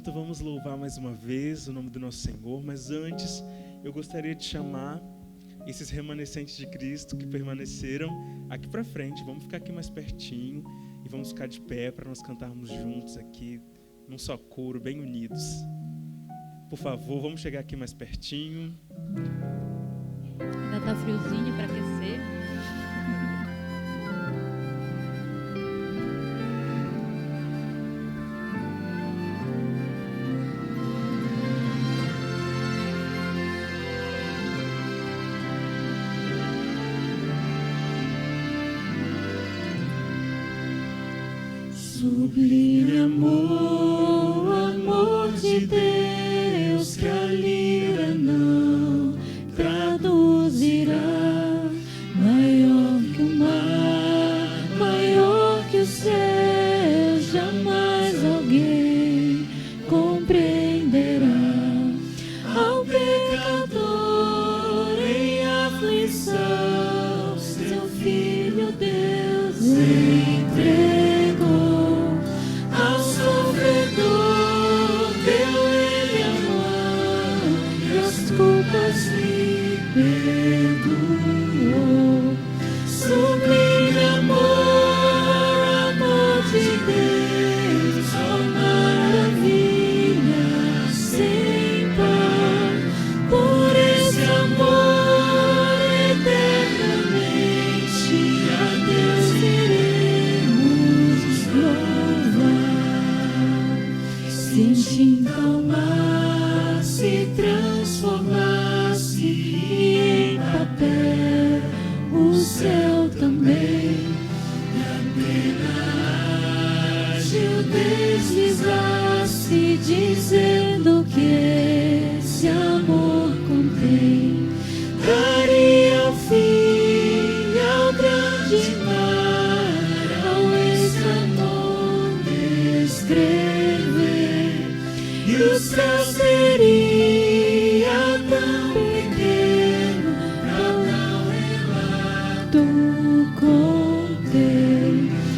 momento vamos louvar mais uma vez o nome do nosso Senhor, mas antes eu gostaria de chamar esses remanescentes de Cristo que permaneceram aqui para frente. Vamos ficar aqui mais pertinho e vamos ficar de pé para nós cantarmos juntos aqui, num só coro, bem unidos. Por favor, vamos chegar aqui mais pertinho. Ainda tá friozinho para aquecer. Sublime amor, amor de Deus que a lira não traduzirá. Maior que o mar, maior que o céu, jamais alguém compreenderá. Ao pecador em aflição, seu Filho Deus entregou. Perdoou. Sublime amor, amor de Deus, ó maravilha sem par. Por esse amor eternamente a Deus iremos louvar. Sentindo calmar, se transformar em papel, o céu também, e a pena ágil deslizar-se, dizendo que esse amor contém, daria fim ao grande mar, ao extremo descrever, e o céu seria tão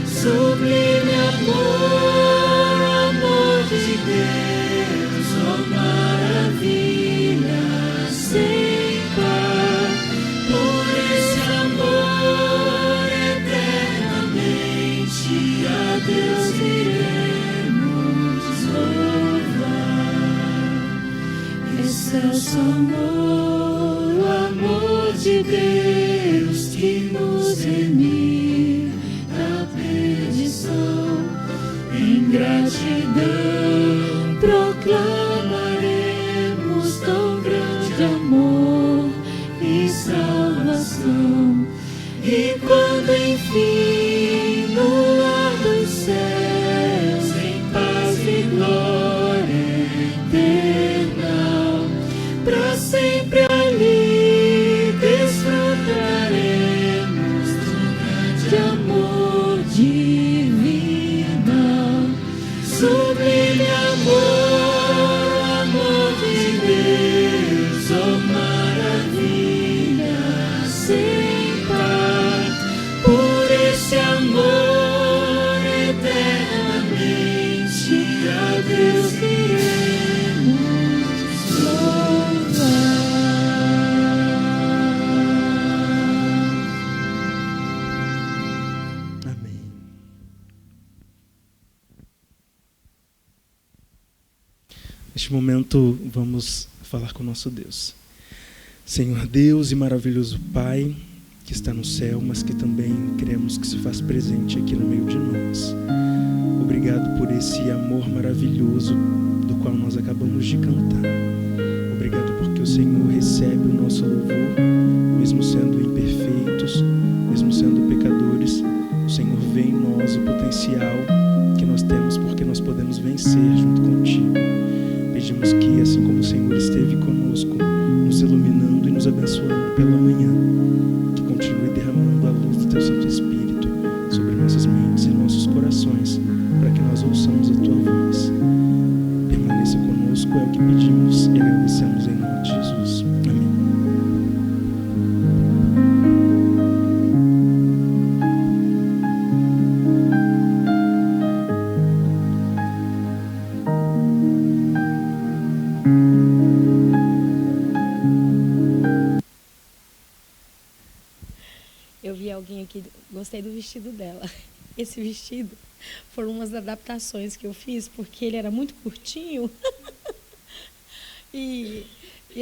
sublime amor, amor de Deus, ó maravilha sem par. Por esse amor eternamente a Deus iremos louvar. Excelso amor, o amor de Deus que nos remiu da perdição. Em gratidão proclamaremos tão grande amor e salvação. E quando enfim no lar dos céus, em paz e glória eterna, para sempre ali desfrutaremos do grande amor divino. Sublime amor, amor de Deus, ó maravilha sem par. Por esse amor eternamente a Deus iremos louvar. Amém. Neste momento vamos falar com o nosso Deus. Senhor Deus e maravilhoso Pai, que está no céu, mas que também cremos que se faz presente aqui no meio de nós. Obrigado por esse amor maravilhoso do qual nós acabamos de cantar. Obrigado porque o Senhor recebe o nosso louvor, mesmo sendo imperfeitos, mesmo sendo pecadores. O Senhor vê em nós o potencial que nós temos, porque nós podemos vencer junto contigo. Pedimos que, assim como o Senhor esteve conosco, nos iluminando e nos abençoando pela manhã, que continue derramando a luz do Teu Santo Espírito sobre nossas mentes e nossos corações, para que nós ouçamos a Tua voz. Permaneça conosco, é o que pedimos e agradecemos em nome de Jesus. Amém. Eu vi alguém aqui, gostei do vestido dela. Esse vestido foram umas adaptações que eu fiz, porque ele era muito curtinho. E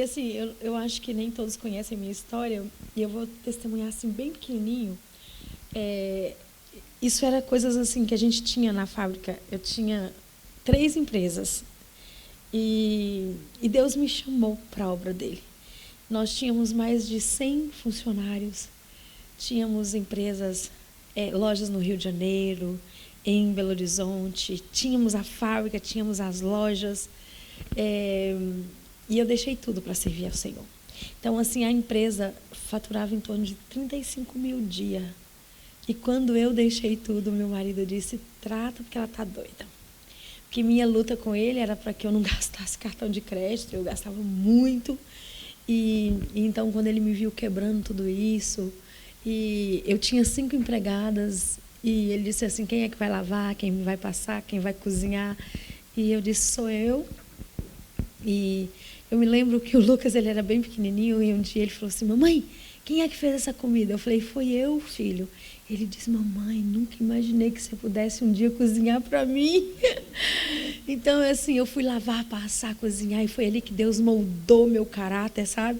assim, eu acho que nem todos conhecem a minha história, e eu vou testemunhar assim, bem pequenininho. Isso era coisas assim que a gente tinha na fábrica. Eu tinha 3 empresas, e Deus me chamou para a obra dele. Nós tínhamos mais de 100 funcionários, tínhamos empresas, lojas no Rio de Janeiro, em Belo Horizonte, tínhamos a fábrica, tínhamos as lojas, e eu deixei tudo para servir ao Senhor. Então, assim, a empresa faturava em torno de 35 mil dia. E quando eu deixei tudo, meu marido disse, trata porque ela está doida. Porque minha luta com ele era para que eu não gastasse cartão de crédito, eu gastava muito. E então, quando ele me viu quebrando tudo isso, e eu tinha 5 empregadas, e ele disse assim, quem é que vai lavar, quem vai passar, quem vai cozinhar? E eu disse, sou eu. E eu me lembro que o Lucas, ele era bem pequenininho, e um dia ele falou assim, mamãe, quem é que fez essa comida? Eu falei, foi eu, filho. Ele disse, mamãe, nunca imaginei que você pudesse um dia cozinhar para mim. Então, assim, eu fui lavar, passar, cozinhar, e foi ali que Deus moldou meu caráter, sabe?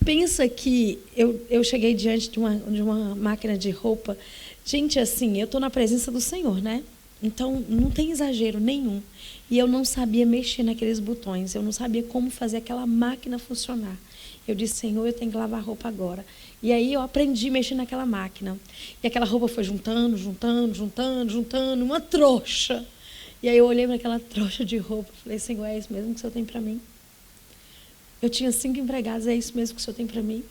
Pensa que eu cheguei diante de uma máquina de roupa. Gente, assim, eu estou na presença do Senhor, né? Então, não tem exagero nenhum. E eu não sabia mexer naqueles botões, eu não sabia como fazer aquela máquina funcionar. Eu disse, Senhor, eu tenho que lavar roupa agora. E aí eu aprendi a mexer naquela máquina. E aquela roupa foi juntando, uma trouxa. E aí eu olhei para aquela trouxa de roupa e falei, Senhor, é isso mesmo que o Senhor tem para mim? Eu tinha 5 empregados, é isso mesmo que o Senhor tem para mim?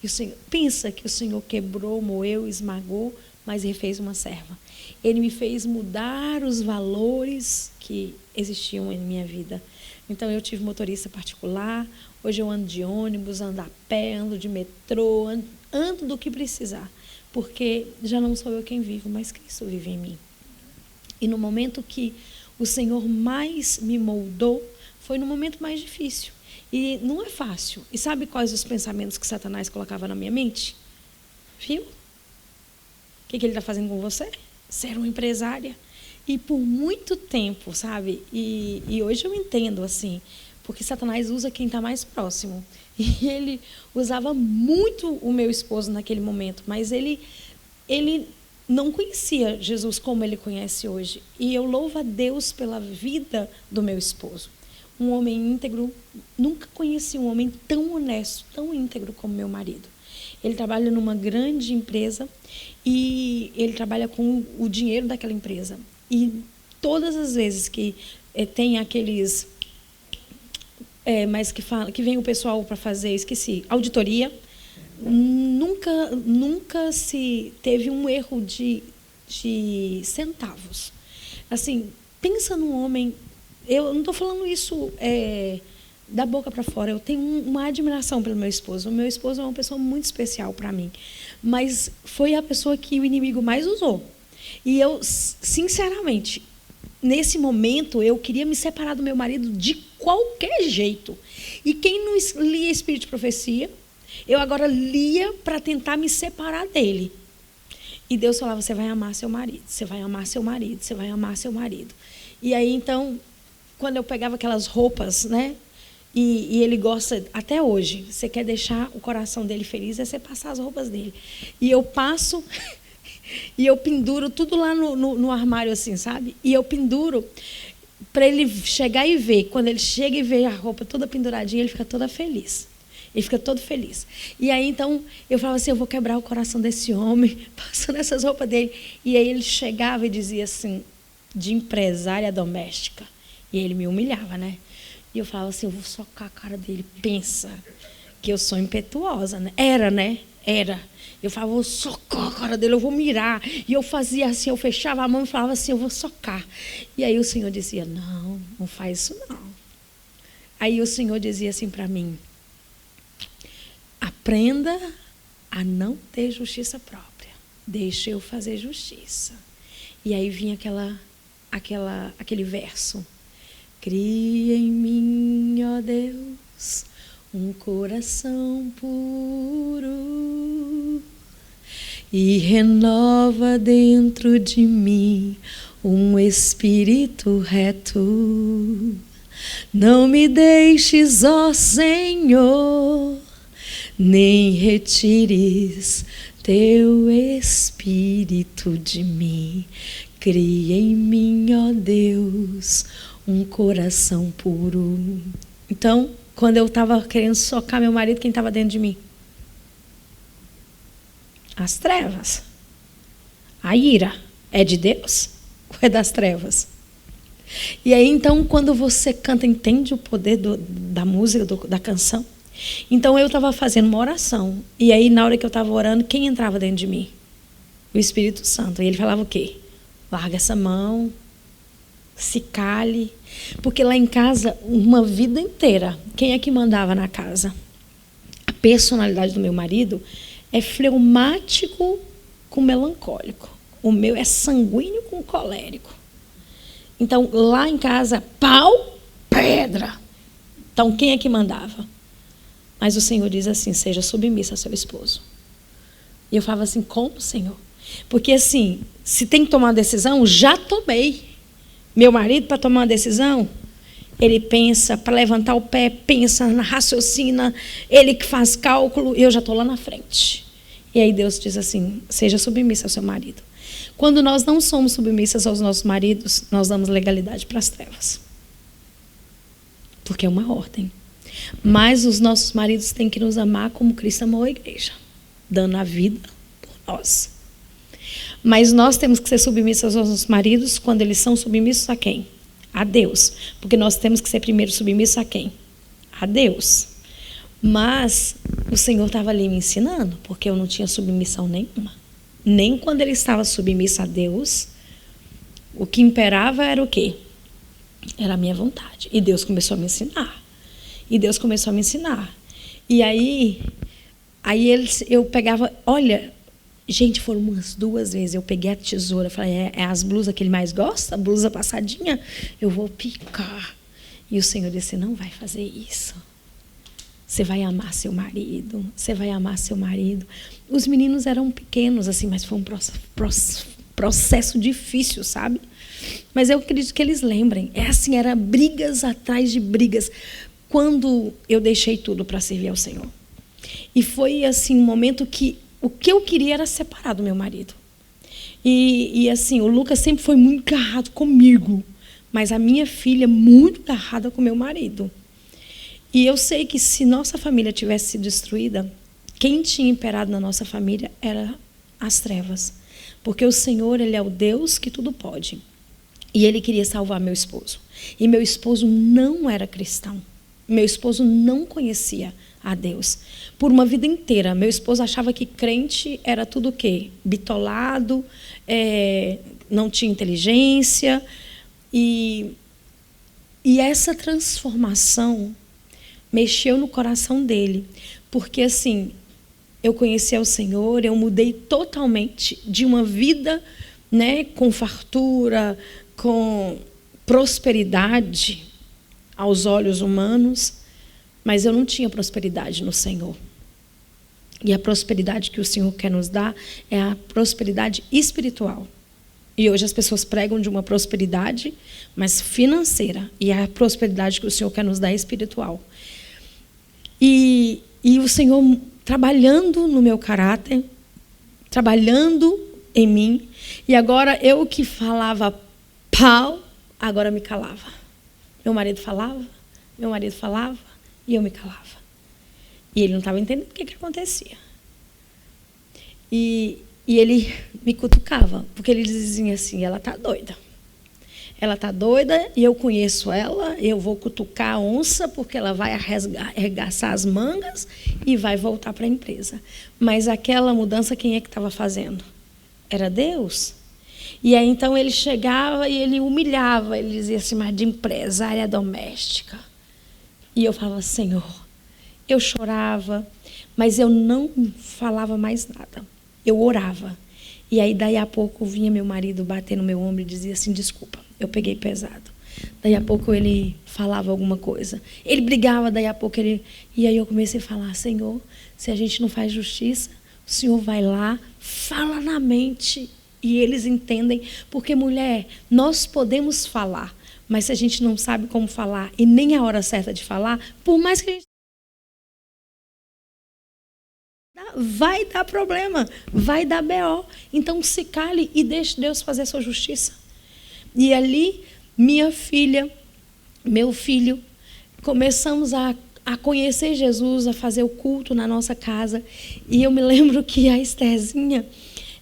E o Senhor, pensa que o Senhor quebrou, moeu, esmagou, mas refez uma serva. Ele me fez mudar os valores que existiam em minha vida. Então, eu tive motorista particular, hoje eu ando de ônibus, ando a pé, ando de metrô, ando do que precisar, porque já não sou eu quem vivo, mas Cristo vive em mim. E no momento que o Senhor mais me moldou, foi no momento mais difícil. E não é fácil. E sabe quais os pensamentos que Satanás colocava na minha mente? Viu? O que ele está fazendo com você? Ser uma empresária. E por muito tempo, sabe? E hoje eu entendo, assim, porque Satanás usa quem está mais próximo. E ele usava muito o meu esposo naquele momento, mas ele não conhecia Jesus como ele conhece hoje. E eu louvo a Deus pela vida do meu esposo. Um homem íntegro, nunca conheci um homem tão honesto, tão íntegro como meu marido. Ele trabalha numa grande empresa e ele trabalha com o dinheiro daquela empresa. E todas as vezes que tem aqueles... mas que vem o pessoal para fazer, esqueci, auditoria, nunca se teve um erro de centavos. Assim, pensa num homem... Eu não estou falando isso da boca para fora. Eu tenho uma admiração pelo meu esposo. O meu esposo é uma pessoa muito especial para mim. Mas foi a pessoa que o inimigo mais usou. E eu, sinceramente, nesse momento, eu queria me separar do meu marido de qualquer jeito. E quem não lia Espírito de Profecia, eu agora lia para tentar me separar dele. E Deus falava, você vai amar seu marido, você vai amar seu marido, você vai amar seu marido. E aí, então, quando eu pegava aquelas roupas, né? E ele gosta, até hoje, você quer deixar o coração dele feliz, é você passar as roupas dele. E eu passo e eu penduro tudo lá no armário, assim, sabe? E eu penduro para ele chegar e ver. Quando ele chega e vê a roupa toda penduradinha, ele fica todo feliz. Ele fica todo feliz. E aí, então, eu falava assim, eu vou quebrar o coração desse homem, passando essas roupas dele. E aí ele chegava e dizia assim, de empresária doméstica. E ele me humilhava, né? E eu falava assim, eu vou socar a cara dele. Pensa que eu sou impetuosa, né? Era, né? Era. Eu falava, vou socar a cara dele, eu vou mirar. E eu fazia assim, eu fechava a mão e falava assim, eu vou socar. E aí o Senhor dizia, não faz isso não. Aí o Senhor dizia assim para mim, aprenda a não ter justiça própria. Deixa eu fazer justiça. E aí vinha aquele verso. Cria em mim, ó Deus, um coração puro e renova dentro de mim um espírito reto. Não me deixes, ó Senhor, nem retires teu espírito de mim. Cria em mim, ó Deus, um coração puro. Então, quando eu estava querendo socar meu marido, quem estava dentro de mim? As trevas. A ira é de Deus ou é das trevas? E aí, então, quando você canta, entende o poder da música, da canção? Então, eu estava fazendo uma oração. E aí, na hora que eu estava orando, quem entrava dentro de mim? O Espírito Santo. E ele falava o quê? Larga essa mão, se cale. Porque lá em casa, uma vida inteira, quem é que mandava na casa? A personalidade do meu marido é fleumático com melancólico. O meu é sanguíneo com colérico. Então, lá em casa, pau, pedra. Então, quem é que mandava? Mas o Senhor diz assim, seja submissa ao seu esposo. E eu falava assim, como, Senhor? Porque assim, se tem que tomar uma decisão, já tomei. Meu marido, para tomar uma decisão, ele pensa, para levantar o pé, pensa, raciocina, ele que faz cálculo, eu já estou lá na frente. E aí Deus diz assim, seja submissa ao seu marido. Quando nós não somos submissas aos nossos maridos, nós damos legalidade para as trevas. Porque é uma ordem. Mas os nossos maridos têm que nos amar como Cristo amou a igreja, dando a vida por nós. Mas nós temos que ser submissas aos nossos maridos quando eles são submissos a quem? A Deus. Porque nós temos que ser primeiro submissos a quem? A Deus. Mas o Senhor estava ali me ensinando, porque eu não tinha submissão nenhuma. Nem quando ele estava submisso a Deus, o que imperava era o quê? Era a minha vontade. E Deus começou a me ensinar. E aí eu pegava, olha, gente, foram umas 2 vezes, eu peguei a tesoura, falei, é as blusas que ele mais gosta, a blusa passadinha, eu vou picar. E o Senhor disse, não vai fazer isso. Você vai amar seu marido, Os meninos eram pequenos, assim, mas foi um processo difícil, sabe? Mas eu acredito que eles lembrem. É assim, era brigas atrás de brigas, quando eu deixei tudo para servir ao Senhor. E foi, assim, um momento que o que eu queria era separar do meu marido. E assim, o Lucas sempre foi muito agarrado comigo, mas a minha filha muito agarrada com meu marido. E eu sei que se nossa família tivesse sido destruída, quem tinha imperado na nossa família era as trevas. Porque o Senhor, Ele é o Deus que tudo pode. E Ele queria salvar meu esposo. E meu esposo não era cristão. Meu esposo não conhecia a Deus. Por uma vida inteira, meu esposo achava que crente era tudo o quê? Bitolado, não tinha inteligência. E essa transformação mexeu no coração dele, porque assim, eu conheci o Senhor, eu mudei totalmente de uma vida, né, com fartura, com prosperidade aos olhos humanos, mas eu não tinha prosperidade no Senhor. E a prosperidade que o Senhor quer nos dar é a prosperidade espiritual. E hoje as pessoas pregam de uma prosperidade, mas financeira, e a prosperidade que o Senhor quer nos dar é espiritual. E o Senhor trabalhando no meu caráter, trabalhando em mim. E agora eu que falava pau, agora me calava. Meu marido falava e eu me calava. E ele não estava entendendo o que acontecia. E ele me cutucava, porque ele dizia assim, ela está doida. Ela está doida e eu conheço ela, eu vou cutucar a onça porque ela vai arregaçar as mangas e vai voltar para a empresa. Mas aquela mudança, quem é que estava fazendo? Era Deus. E aí então ele chegava e ele humilhava, ele dizia assim, mas de empresária doméstica. E eu falava, Senhor, eu chorava, mas eu não falava mais nada. Eu orava. E aí daí a pouco vinha meu marido bater no meu ombro e dizia assim, desculpa. Eu peguei pesado. Daí a pouco ele falava alguma coisa. Ele brigava, daí a pouco ele... E aí eu comecei a falar, Senhor, se a gente não faz justiça, O Senhor vai lá, fala na mente e eles entendem. Porque, mulher, nós podemos falar, mas se a gente não sabe como falar e nem a hora certa de falar, por mais que a gente... vai dar problema, vai dar BO. Então se cale e deixe Deus fazer a sua justiça. E ali, minha filha, meu filho, começamos a conhecer Jesus, a fazer o culto na nossa casa. E eu me lembro que a Estherzinha,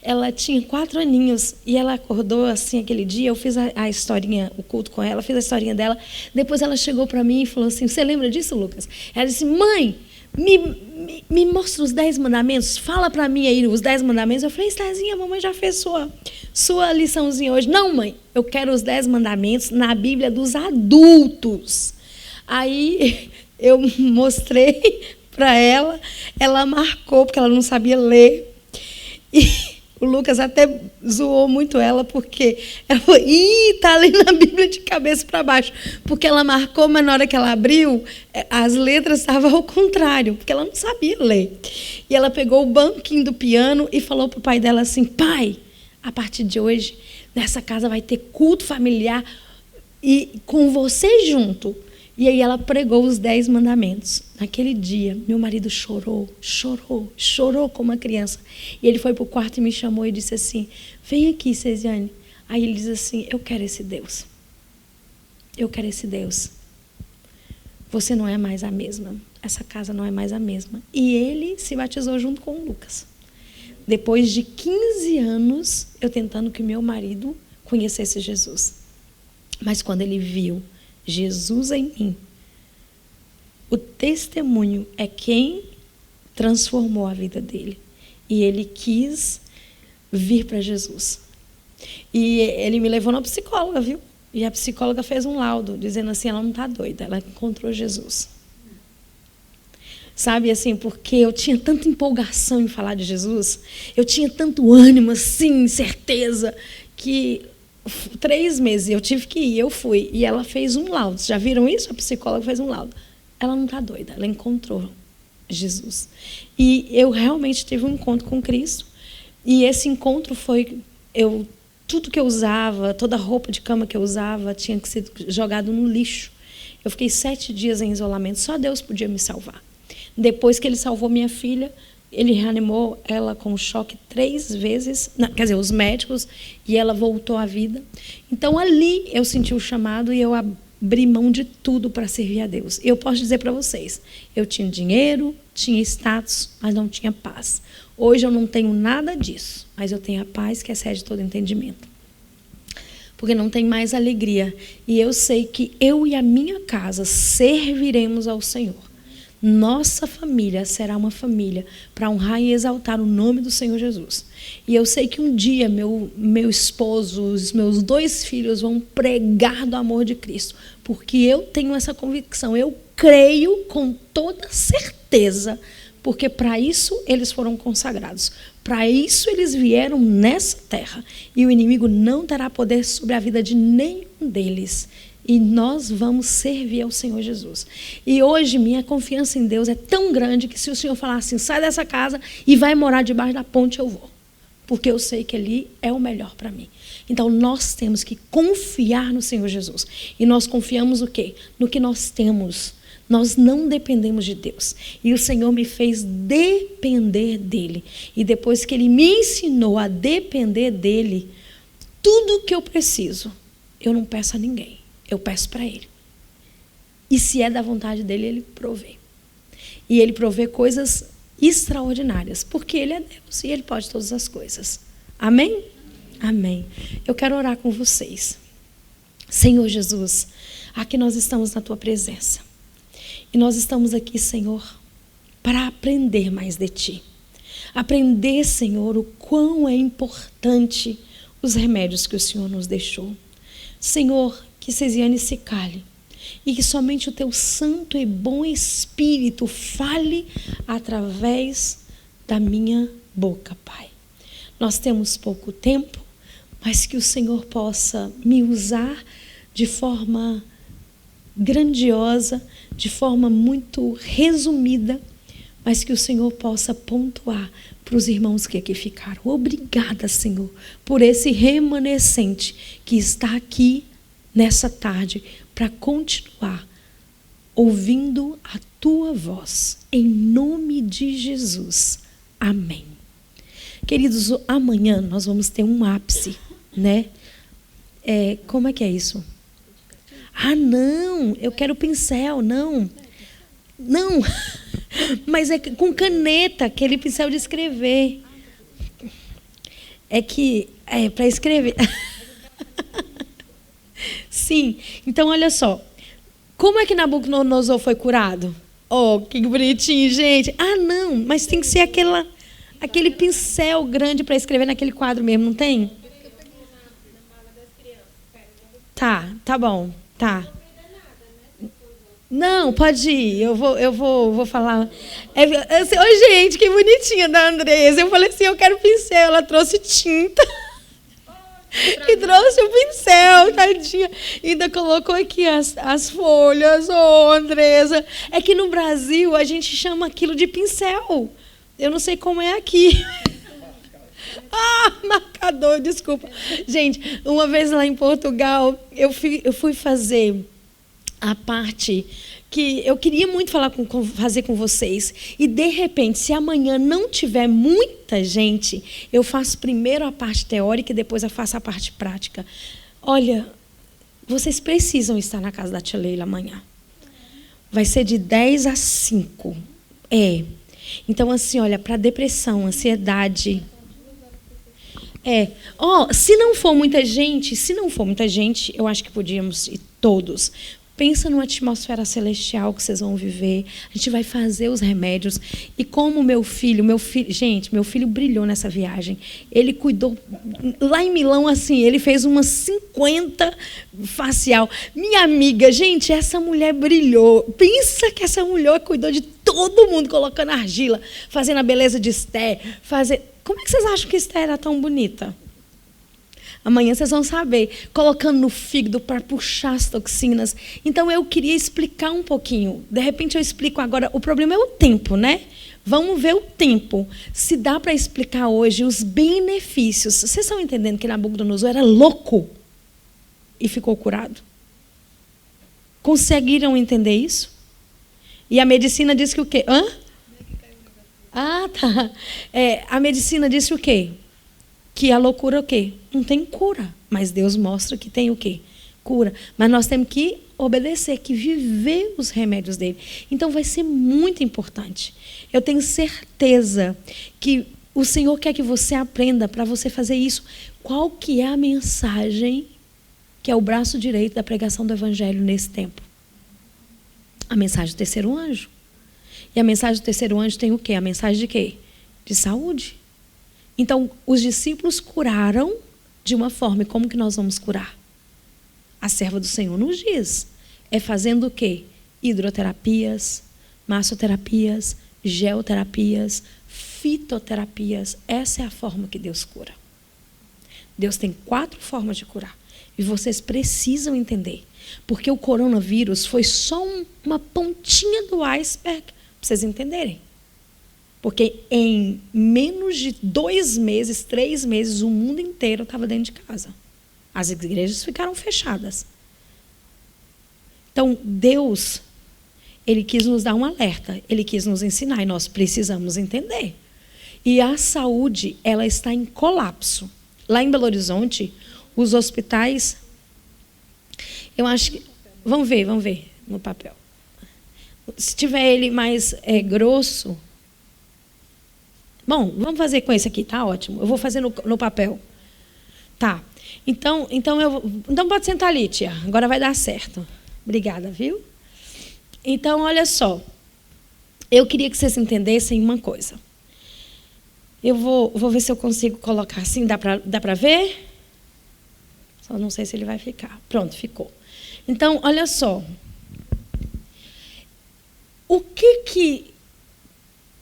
ela tinha 4 aninhos e ela acordou assim aquele dia. Eu fiz a historinha, o culto com ela, fiz a historinha dela. Depois ela chegou para mim e falou assim: você lembra disso, Lucas? Ela disse: mãe, me mostra os 10 mandamentos, fala para mim aí os 10 mandamentos. Eu falei: Estherzinha, a mamãe já fez sua liçãozinha hoje. Não, mãe, eu quero os 10 mandamentos na Bíblia dos adultos. Aí eu mostrei para ela, ela marcou, porque ela não sabia ler. E o Lucas até zoou muito ela, porque ela falou: ih, está ali na Bíblia de cabeça para baixo. Porque ela marcou, mas na hora que ela abriu, as letras estavam ao contrário, porque ela não sabia ler. E ela pegou o banquinho do piano e falou para o pai dela assim: pai, a partir de hoje, nessa casa vai ter culto familiar e com você junto. E aí ela pregou os 10 mandamentos. Naquele dia, meu marido chorou como uma criança. E ele foi para o quarto e me chamou e disse assim: vem aqui, Cesiane. Aí ele diz assim: eu quero esse Deus. Eu quero esse Deus. Você não é mais a mesma. Essa casa não é mais a mesma. E ele se batizou junto com o Lucas. Depois de 15 anos, eu tentando que meu marido conhecesse Jesus. Mas quando ele viu Jesus em mim, o testemunho é quem transformou a vida dele. E ele quis vir para Jesus. E ele me levou na psicóloga, viu? E a psicóloga fez um laudo, dizendo assim: ela não está doida, ela encontrou Jesus. Sabe, assim, porque eu tinha tanta empolgação em falar de Jesus, eu tinha tanto ânimo, assim, certeza, que 3 meses eu tive que ir, eu fui. E ela fez um laudo. Já viram isso? A psicóloga fez um laudo. Ela não está doida, ela encontrou Jesus. E eu realmente tive um encontro com Cristo. E esse encontro foi... tudo que eu usava, toda a roupa de cama que eu usava, tinha que ser jogado no lixo. Eu fiquei 7 dias em isolamento. Só Deus podia me salvar. Depois que ele salvou minha filha, ele reanimou ela com choque 3 vezes, quer dizer, os médicos, e ela voltou à vida. Então, ali eu senti o chamado e eu abri mão de tudo para servir a Deus. Eu posso dizer para vocês, eu tinha dinheiro, tinha status, mas não tinha paz. Hoje eu não tenho nada disso, mas eu tenho a paz que excede todo entendimento. Porque não tem mais alegria. E eu sei que eu e a minha casa serviremos ao Senhor. Nossa família será uma família para honrar e exaltar o nome do Senhor Jesus. E eu sei que um dia meu esposo, os meus 2 filhos vão pregar do amor de Cristo. Porque eu tenho essa convicção, eu creio com toda certeza, porque para isso eles foram consagrados. Para isso eles vieram nessa terra. E o inimigo não terá poder sobre a vida de nenhum deles. E nós vamos servir ao Senhor Jesus. E hoje minha confiança em Deus é tão grande que se o Senhor falar assim: sai dessa casa e vai morar debaixo da ponte, eu vou. Porque eu sei que ali é o melhor para mim. Então nós temos que confiar no Senhor Jesus. E nós confiamos o quê? No que nós temos. Nós não dependemos de Deus. E o Senhor me fez depender dEle. E depois que Ele me ensinou a depender dEle, tudo que eu preciso, eu não peço a ninguém. Eu peço para Ele. E se é da vontade dEle, Ele provê. E Ele provê coisas extraordinárias. Porque Ele é Deus e Ele pode todas as coisas. Amém? Amém. Eu quero orar com vocês. Senhor Jesus, aqui nós estamos na Tua presença. E nós estamos aqui, Senhor, para aprender mais de Ti. Aprender, Senhor, o quão é importante os remédios que o Senhor nos deixou. Senhor, que Cesiane se cale e que somente o Teu santo e bom Espírito fale através da minha boca, Pai. Nós temos pouco tempo, mas que o Senhor possa me usar de forma grandiosa, de forma muito resumida, mas que o Senhor possa pontuar para os irmãos que aqui ficaram. Obrigada, Senhor, por esse remanescente que está aqui nessa tarde para continuar ouvindo a tua voz, em nome de Jesus. Amém. Queridos, amanhã nós vamos ter um ápice, né? Como é que é isso? Ah, não, eu quero pincel, não. Não, mas é com caneta, aquele pincel de escrever. É para escrever. Sim, então olha só. Como é que Nabucodonosor foi curado? Oh, que bonitinho, gente. Ah, não, mas tem que ser aquele pincel grande para escrever naquele quadro mesmo, não tem? Tá bom, tá. Não, pode ir, eu vou falar. Oi, gente, que bonitinha da Andresa. Eu falei assim, eu quero pincel, ela trouxe tinta. E trouxe o pincel, tadinha. E ainda colocou aqui as folhas, Andresa. É que no Brasil a gente chama aquilo de pincel. Eu não sei como é aqui. Marcador, desculpa. Gente, uma vez lá em Portugal, eu fui fazer a parte que eu queria muito fazer com vocês. E, de repente, se amanhã não tiver muita gente, eu faço primeiro a parte teórica e depois eu faço a parte prática. Olha, vocês precisam estar na casa da tia Leila amanhã. Vai ser de 10 às 5. Então, assim, olha, para depressão, ansiedade. Se não for muita gente, eu acho que podíamos ir todos. Pensa numa atmosfera celestial que vocês vão viver. A gente vai fazer os remédios. E como meu filho, gente, meu filho brilhou nessa viagem. Ele cuidou, lá em Milão, assim, ele fez umas 50 facial. Minha amiga, gente, essa mulher brilhou. Pensa que essa mulher cuidou de todo mundo, colocando argila, fazendo a beleza de Esther. Como é que vocês acham que Esther era tão bonita? Amanhã vocês vão saber, colocando no fígado para puxar as toxinas. Então, eu queria explicar um pouquinho. De repente, eu explico agora. O problema é o tempo, né? Vamos ver o tempo. Se dá para explicar hoje os benefícios. Vocês estão entendendo que Nabucodonosor era louco e ficou curado? Conseguiram entender isso? E a medicina diz que o quê? Tá. A medicina disse o quê? Que a loucura o quê? Não tem cura. Mas Deus mostra que tem o quê? Cura. Mas nós temos que obedecer, que viver os remédios dele. Então vai ser muito importante. Eu tenho certeza que o Senhor quer que você aprenda para você fazer isso. Qual que é a mensagem que é o braço direito da pregação do Evangelho nesse tempo? A mensagem do terceiro anjo. E a mensagem do terceiro anjo tem o quê? A mensagem de quê? De saúde. Então, os discípulos curaram de uma forma. E como que nós vamos curar? A serva do Senhor nos diz. É fazendo o quê? Hidroterapias, massoterapias, geoterapias, fitoterapias. Essa é a forma que Deus cura. Deus tem 4 formas de curar. E vocês precisam entender. Porque o coronavírus foi só uma pontinha do iceberg. Para vocês entenderem. Porque em menos de 2 meses, 3 meses, o mundo inteiro estava dentro de casa. As igrejas ficaram fechadas. Então, Deus, Ele quis nos dar um alerta. Ele quis nos ensinar e nós precisamos entender. E a saúde, ela está em colapso. Lá em Belo Horizonte, os hospitais... Eu acho que... Vamos ver no papel. Se tiver ele mais grosso... Bom, vamos fazer com esse aqui, tá ótimo. Eu vou fazer no papel. Tá. Então pode sentar ali, tia. Agora vai dar certo. Obrigada, viu? Então, olha só. Eu queria que vocês entendessem uma coisa. Eu vou ver se eu consigo colocar assim. Dá para ver? Só não sei se ele vai ficar. Pronto, ficou. Então, olha só. O que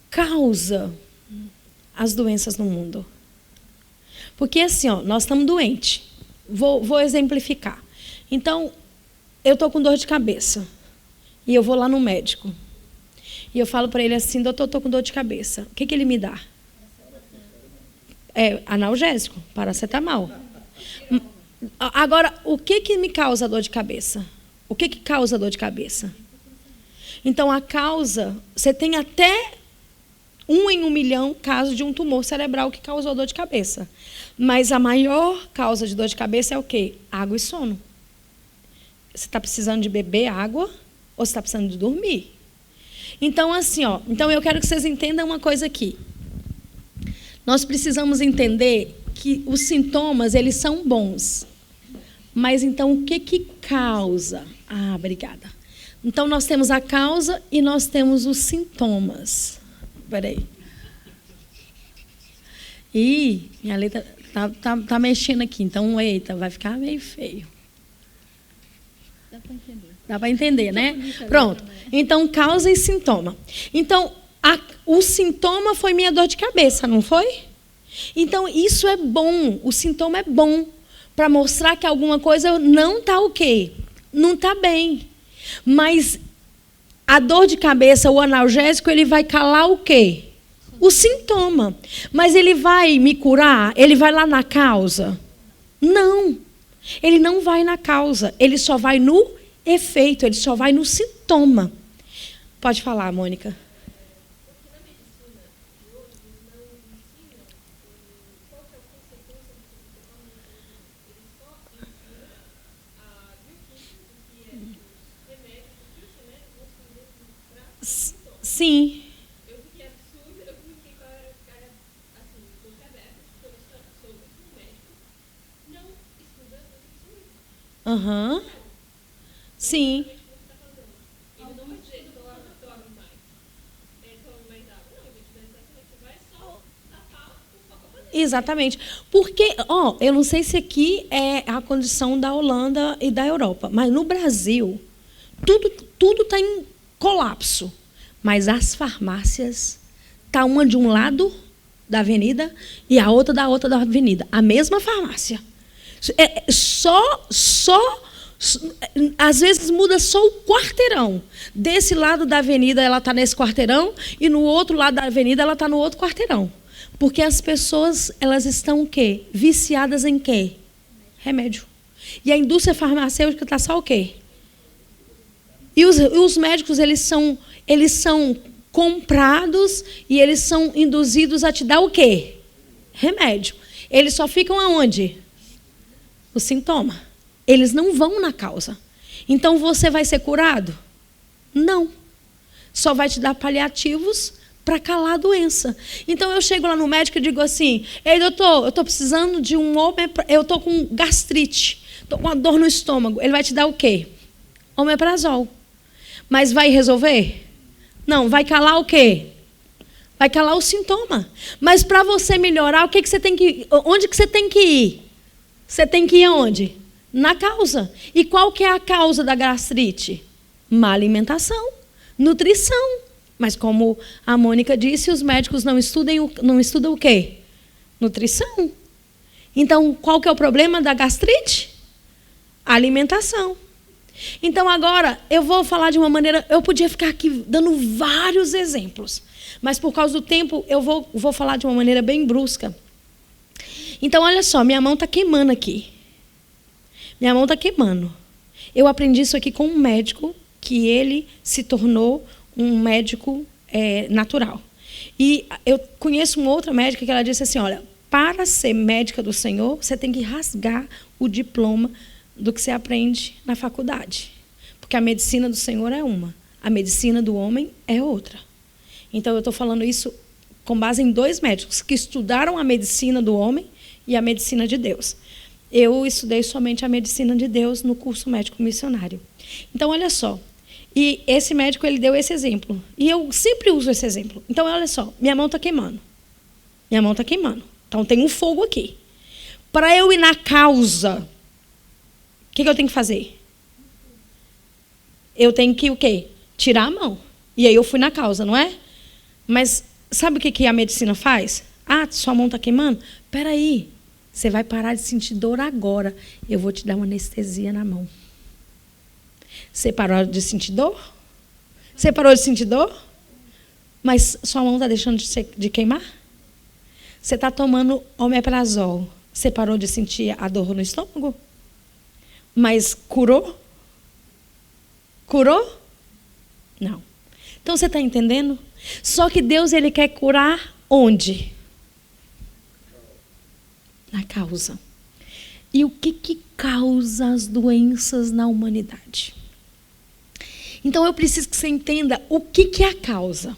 causa as doenças no mundo? Porque assim, nós estamos doentes. Vou exemplificar. Então, eu estou com dor de cabeça. E eu vou lá no médico. e eu falo para ele assim, doutor, estou com dor de cabeça. O que ele me dá? É analgésico, paracetamol. Agora, o que me causa dor de cabeça? O que causa dor de cabeça? Então, a causa, você tem até 1 em 1 milhão casos de um tumor cerebral que causou dor de cabeça. Mas a maior causa de dor de cabeça é o quê? Água e sono. Você está precisando de beber água ou você está precisando de dormir? Então, assim, então eu quero que vocês entendam uma coisa aqui. Nós precisamos entender que os sintomas, eles são bons. Mas, então, o que causa? Ah, obrigada. Então, nós temos a causa e nós temos os sintomas. Espera aí. Ih, minha letra tá mexendo aqui. Então, eita, vai ficar meio feio. Dá para entender. Dá para entender, né? Pronto. Então, causa e sintoma. Então, o sintoma foi minha dor de cabeça, não foi? Então, isso é bom. O sintoma é bom para mostrar que alguma coisa não está o quê? Não está bem. Mas a dor de cabeça, o analgésico, ele vai calar o quê? O sintoma. Mas ele vai me curar? Ele vai lá na causa? Não. Ele não vai na causa. Ele só vai no efeito, ele só vai no sintoma. Pode falar, Mônica. Sim. Eu fiquei absurda, eu fiquei com a cara assim, boca aberta, porque eu sou um médico, não estuda nutricionista. Aham. Sim. Ele não vai dizer, tome mais água. Não, ele vai dizer que vai só tapar o foco. Exatamente. Porque, eu não sei se aqui é a condição da Holanda e da Europa, mas no Brasil, tudo está em colapso. Mas as farmácias, está uma de um lado da avenida e a outra da avenida. A mesma farmácia. Às vezes muda só o quarteirão. Desse lado da avenida ela está nesse quarteirão e no outro lado da avenida ela está no outro quarteirão. Porque as pessoas, elas estão o quê? Viciadas em quê? Remédio. E a indústria farmacêutica está só o quê? E os médicos, eles são comprados e eles são induzidos a te dar o quê? Remédio. Eles só ficam aonde? O sintoma. Eles não vão na causa. Então, você vai ser curado? Não. Só vai te dar paliativos para calar a doença. Então, eu chego lá no médico e digo assim, ei, doutor, eu estou precisando de eu estou com gastrite, estou com uma dor no estômago. Ele vai te dar o quê? Omeprazol. Mas vai resolver? Não, vai calar o quê? Vai calar o sintoma. Mas para você melhorar, o que você tem que ir? Onde que você tem que ir? Você tem que ir aonde? Na causa. E qual que é a causa da gastrite? Má alimentação, nutrição. Mas como a Mônica disse, os médicos não estudam o quê? Nutrição. Então, qual que é o problema da gastrite? Alimentação. Então, agora, eu vou falar de uma maneira... Eu podia ficar aqui dando vários exemplos, mas por causa do tempo, eu vou falar de uma maneira bem brusca. Então, olha só, minha mão está queimando aqui. Minha mão está queimando. Eu aprendi isso aqui com um médico, que ele se tornou um médico natural. E eu conheço uma outra médica que ela disse assim, olha, para ser médica do Senhor, você tem que rasgar o diploma do que você aprende na faculdade. Porque a medicina do Senhor é uma, a medicina do homem é outra. Então, eu estou falando isso com base em 2 médicos que estudaram a medicina do homem e a medicina de Deus. Eu estudei somente a medicina de Deus no curso médico missionário. Então, olha só. E esse médico, ele deu esse exemplo. E eu sempre uso esse exemplo. Então, olha só. Minha mão está queimando. Minha mão está queimando. Então, tem um fogo aqui. Para eu ir na causa... O que eu tenho que fazer? Eu tenho que o quê? Tirar a mão. E aí eu fui na causa, não é? Mas sabe o que a medicina faz? Ah, sua mão está queimando? Espera aí. Você vai parar de sentir dor agora. Eu vou te dar uma anestesia na mão. Você parou de sentir dor? Você parou de sentir dor? Mas sua mão está deixando de queimar? Você está tomando omeprazol. Você parou de sentir a dor no estômago? Mas curou? Curou? Não. Então você está entendendo? Só que Deus, Ele quer curar onde? Na causa. E o que causa as doenças na humanidade? Então eu preciso que você entenda o que é a causa.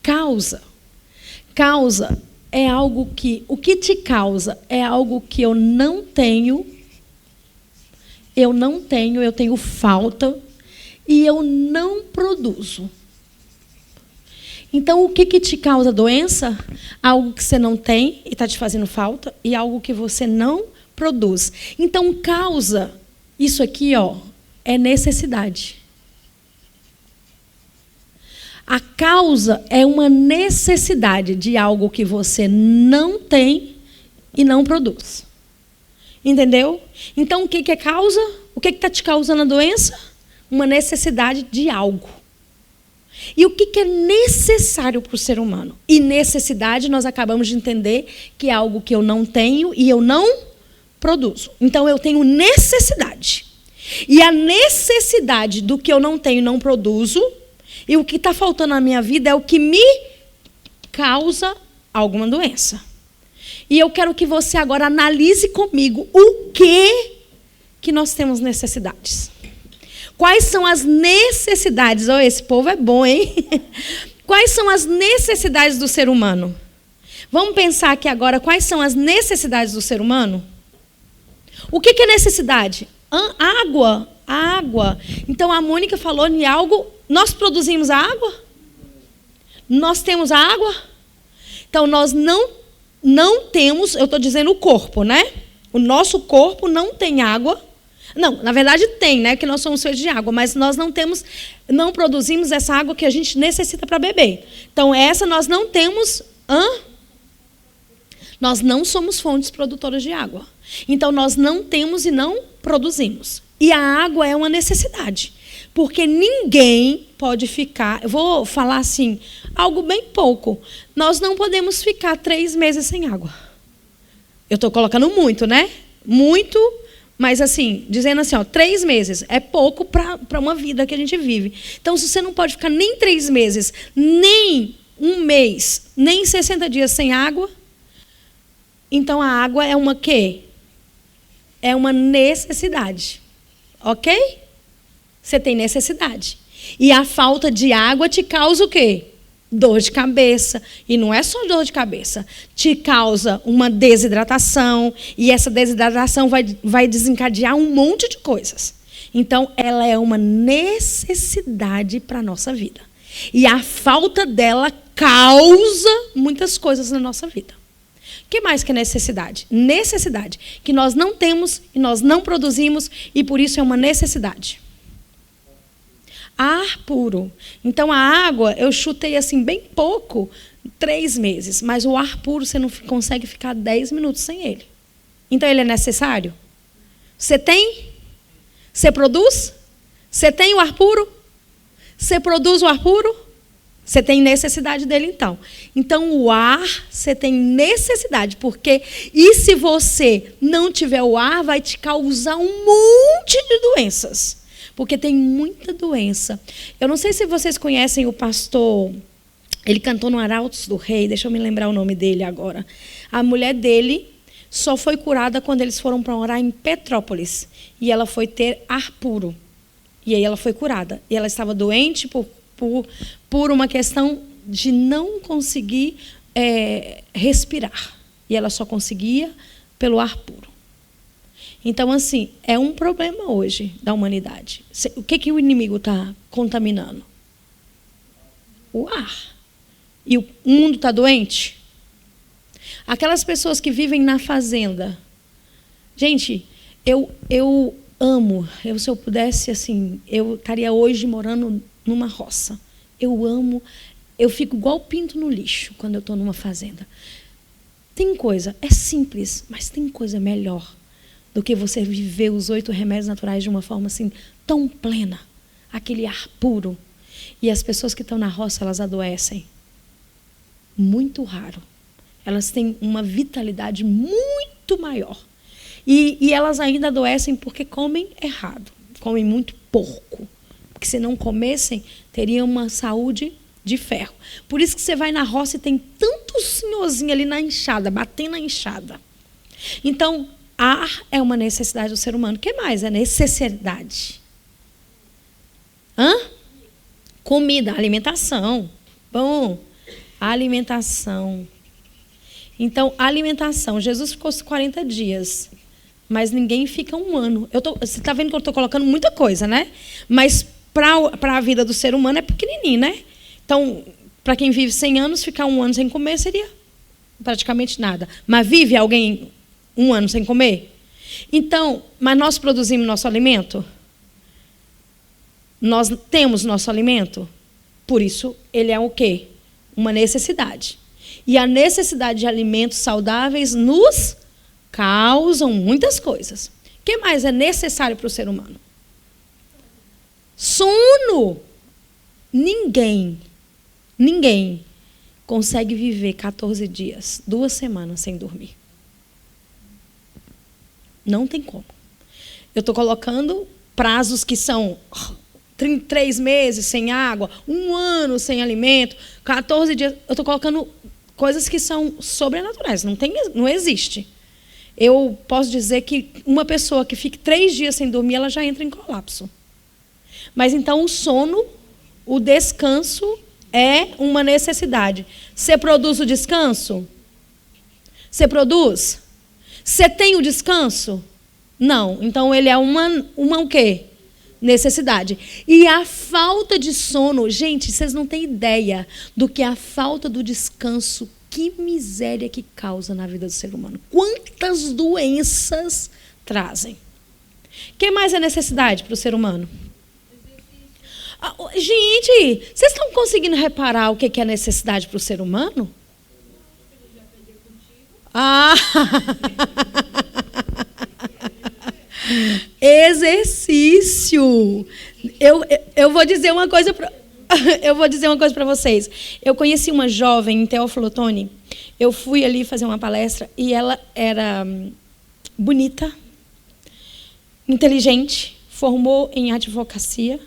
Causa é algo que... O que te causa é algo que eu tenho falta e eu não produzo. Então, o que te causa doença? Algo que você não tem e está te fazendo falta e algo que você não produz. Então, causa, isso aqui, é necessidade. A causa é uma necessidade de algo que você não tem e não produz. Entendeu? Então, o que é causa? O que está te causando a doença? Uma necessidade de algo. E o que é necessário para o ser humano? E necessidade, nós acabamos de entender que é algo que eu não tenho e eu não produzo. Então, eu tenho necessidade. E a necessidade do que eu não tenho e não produzo, e o que está faltando na minha vida é o que me causa alguma doença. E eu quero que você agora analise comigo o que nós temos necessidades. Quais são as necessidades? Oh, esse povo é bom, hein? Quais são as necessidades do ser humano? Vamos pensar aqui agora quais são as necessidades do ser humano? O que é necessidade? Água. Água. Então a Mônica falou em algo. Nós produzimos a água? Nós temos a água? Então nós não temos, eu estou dizendo o corpo, né? O nosso corpo não tem água. Não, na verdade tem, né? Que nós somos feitos de água, mas nós não produzimos essa água que a gente necessita para beber. Então, essa nós não temos. Nós não somos fontes produtoras de água. Então, nós não temos e não produzimos. E a água é uma necessidade. Porque ninguém pode ficar. Eu vou falar assim, algo bem pouco. Nós não podemos ficar 3 meses sem água. Eu estou colocando muito, né? Muito. Mas assim, dizendo assim, 3 meses é pouco para uma vida que a gente vive. Então, se você não pode ficar nem 3 meses, nem 1 mês, nem 60 dias sem água, então a água é uma quê? É uma necessidade. Ok? Você tem necessidade. E a falta de água te causa o quê? Dor de cabeça. E não é só dor de cabeça. Te causa uma desidratação. E essa desidratação vai desencadear um monte de coisas. Então, ela é uma necessidade para a nossa vida. E a falta dela causa muitas coisas na nossa vida. O que mais que é necessidade? Necessidade. Que nós não temos e nós não produzimos. E por isso é uma necessidade. Ar puro. Então, a água, eu chutei assim bem pouco, 3 meses. Mas o ar puro, você não consegue ficar 10 minutos sem ele. Então, ele é necessário? Você tem? Você produz? Você tem o ar puro? Você produz o ar puro? Você tem necessidade dele, então. Então, o ar, você tem necessidade. Porque, e se você não tiver o ar, vai te causar um monte de doenças. Porque tem muita doença. Eu não sei se vocês conhecem o pastor, ele cantou no Arautos do Rei, deixa eu me lembrar o nome dele agora. A mulher dele só foi curada quando eles foram para orar em Petrópolis. E ela foi ter ar puro. E aí ela foi curada. E ela estava doente por uma questão de não conseguir respirar. E ela só conseguia pelo ar puro. Então, assim, é um problema hoje da humanidade. O que o inimigo está contaminando? O ar. E o mundo está doente? Aquelas pessoas que vivem na fazenda. Gente, eu amo. Se eu pudesse, assim, eu estaria hoje morando numa roça. Eu amo. Eu fico igual pinto no lixo quando eu estou numa fazenda. Tem coisa, é simples, mas tem coisa melhor do que você viver os 8 remédios naturais de uma forma assim tão plena, aquele ar puro. E as pessoas que estão na roça, elas adoecem. muito raro. Elas têm uma vitalidade muito maior. E elas ainda adoecem porque comem errado, comem muito porco. Porque se não comessem, teriam uma saúde de ferro. Por isso que você vai na roça e tem tanto senhorzinho ali na enxada, batendo na enxada. Então, ar é uma necessidade do ser humano. O que mais é necessidade? Comida, alimentação. Bom, alimentação. Então, alimentação. Jesus ficou 40 dias, mas ninguém fica um ano. Você está vendo que eu estou colocando muita coisa, né? Mas para a vida do ser humano é pequenininho, né? Então, para quem vive 100 anos, ficar um ano sem comer seria praticamente nada. Mas vive alguém um ano sem comer? Então, mas nós produzimos nosso alimento? Nós temos nosso alimento? Por isso, ele é o quê? Uma necessidade. E a necessidade de alimentos saudáveis nos causam muitas coisas. O que mais é necessário para o ser humano? Sono. Ninguém consegue viver 14 dias, 2 semanas sem dormir. Não tem como. Eu estou colocando prazos que são 3 meses sem água, 1 ano sem alimento, 14 dias. Eu estou colocando coisas que são sobrenaturais, não existe. Eu posso dizer que uma pessoa que fique 3 dias sem dormir, ela já entra em colapso. Mas então o sono, o descanso é uma necessidade. Você produz o descanso? Você produz? Você tem o descanso? Não. Então ele é uma o quê? Necessidade. E a falta de sono, gente, vocês não têm ideia do que a falta do descanso, que miséria que causa na vida do ser humano. Quantas doenças trazem. O que mais é necessidade para o ser humano? Gente, vocês estão conseguindo reparar o que é necessidade para o ser humano? Exercício. Eu vou dizer uma coisa para vocês. Eu conheci uma jovem em Teófilo Otoni. Eu fui ali fazer uma palestra e ela era bonita, inteligente, formou em advocacia,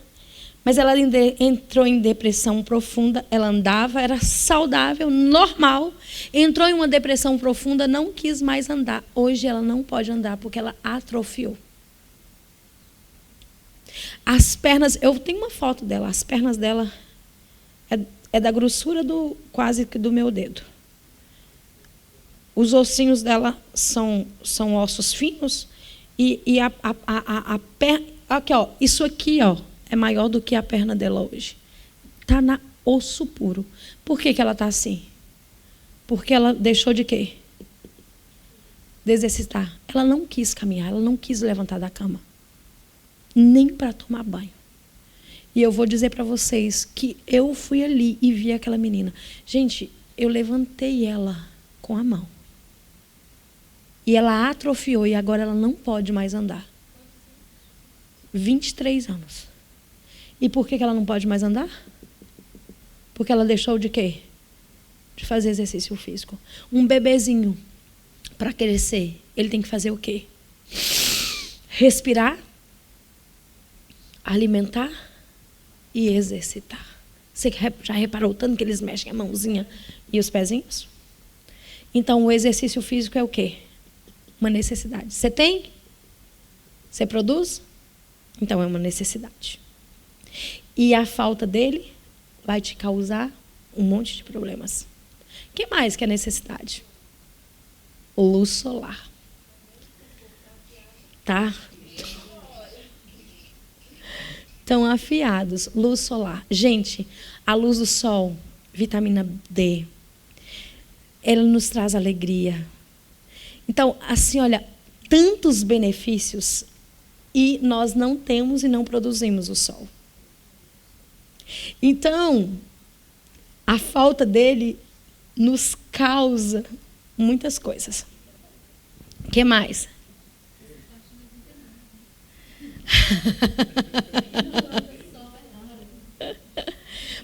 mas ela entrou em depressão profunda. Ela andava, era saudável, normal, entrou em uma depressão profunda, não quis mais andar. Hoje ela não pode andar porque ela atrofiou. As pernas, eu tenho uma foto dela, as pernas dela é da grossura quase que do meu dedo. Os ossinhos dela são ossos finos e a perna, aqui, ó, isso aqui, ó, é maior do que a perna dela hoje. Está na osso puro. Por que ela está assim? Porque ela deixou de quê? De exercitar. Ela não quis caminhar, ela não quis levantar da cama. Nem para tomar banho. E eu vou dizer para vocês que eu fui ali e vi aquela menina. Gente, eu levantei ela com a mão. E ela atrofiou e agora ela não pode mais andar. 23 anos. E por que ela não pode mais andar? Porque ela deixou de quê? De fazer exercício físico. Um bebezinho, para crescer, ele tem que fazer o quê? Respirar, alimentar e exercitar. Você já reparou tanto que eles mexem a mãozinha e os pezinhos? Então, o exercício físico é o quê? Uma necessidade. Você tem? Você produz? Então, é uma necessidade. E a falta dele vai te causar um monte de problemas. O que mais que é necessidade? Luz solar. Tá? Estão afiados. Luz solar. Gente, a luz do sol, vitamina D, ela nos traz alegria. Então, assim, olha, tantos benefícios e nós não temos e não produzimos o sol. Então, a falta dele nos causa muitas coisas. O que mais?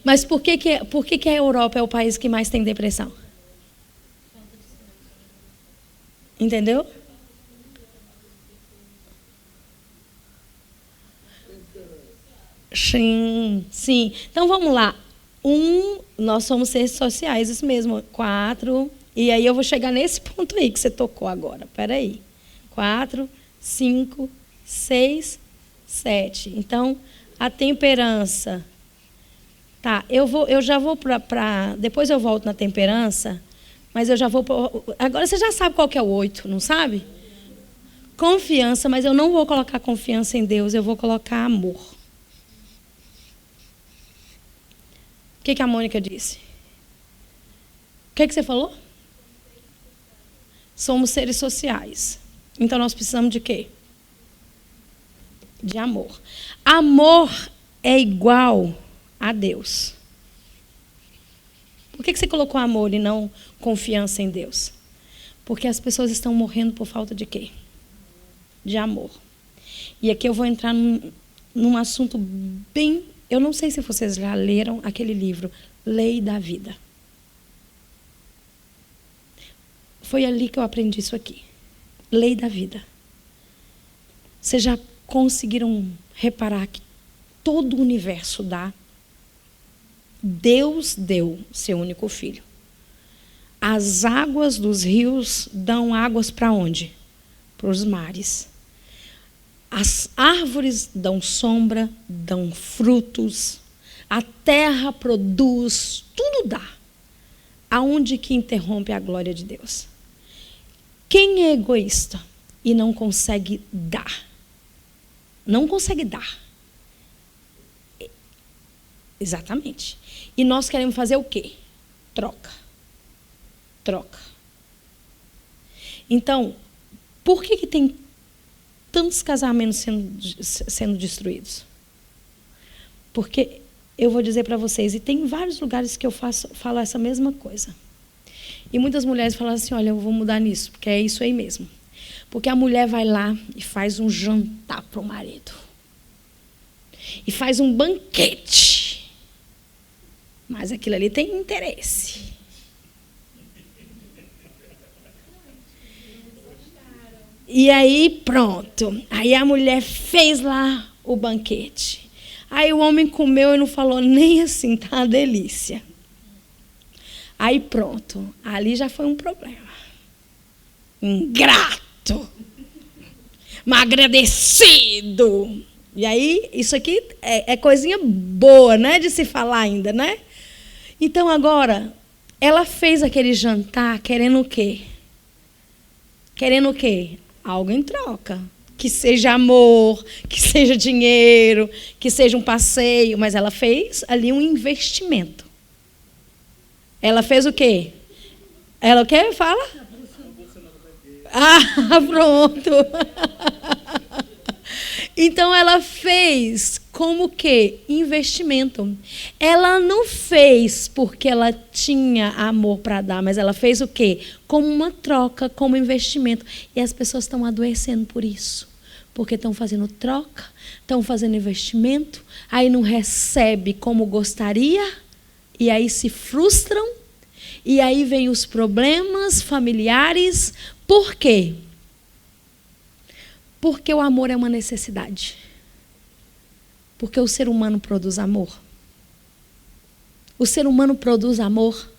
Mas por que a Europa é o país que mais tem depressão? Entendeu? Sim, sim. Então vamos lá. Nós somos seres sociais, isso mesmo. 4. E aí eu vou chegar nesse ponto aí que você tocou agora. Espera aí. 4, 5, 6, 7. Então, a temperança. Tá, eu já vou para. Depois eu volto na temperança, mas eu já vou. Agora você já sabe qual que é o 8, não sabe? Confiança, mas eu não vou colocar confiança em Deus, eu vou colocar amor. O que a Mônica disse? O que você falou? Somos seres sociais. Então nós precisamos de quê? De amor. Amor é igual a Deus. Por que você colocou amor e não confiança em Deus? Porque as pessoas estão morrendo por falta de quê? De amor. E aqui eu vou entrar num assunto bem... Eu não sei se vocês já leram aquele livro, Lei da Vida. Foi ali que eu aprendi isso aqui. Lei da Vida. Vocês já conseguiram reparar que todo o universo dá? Deus deu seu único filho. As águas dos rios dão águas para onde? Para os mares. As árvores dão sombra, dão frutos. A terra produz, tudo dá. Aonde que interrompe a glória de Deus? Quem é egoísta e não consegue dar? Não consegue dar. Exatamente. E nós queremos fazer o quê? Troca. Troca. Então, por que tem tantos casamentos sendo destruídos? Porque eu vou dizer para vocês, e tem vários lugares que eu falo essa mesma coisa. E muitas mulheres falam assim, olha, eu vou mudar nisso, porque é isso aí mesmo. Porque a mulher vai lá e faz um jantar para o marido. E faz um banquete. Mas aquilo ali tem interesse. E aí, pronto. Aí a mulher fez lá o banquete. Aí o homem comeu e não falou nem assim, tá uma delícia. Aí pronto. Ali já foi um problema. Ingrato. Mal agradecido. E aí, isso aqui é coisinha boa, né? De se falar ainda, né? Então agora, ela fez aquele jantar querendo o quê? Querendo o quê? Algo em troca. Que seja amor, que seja dinheiro, que seja um passeio. Mas ela fez ali um investimento. Ela fez o quê? Ela o quê? Fala. Ah, pronto. Então ela fez como que? Investimento. Ela não fez porque ela tinha amor para dar, mas ela fez o quê? Como uma troca, como investimento. E as pessoas estão adoecendo por isso. Porque estão fazendo troca, estão fazendo investimento, aí não recebe como gostaria, e aí se frustram, e aí vem os problemas familiares. Por quê? Porque o amor é uma necessidade. Porque o ser humano produz amor. O ser humano produz amor.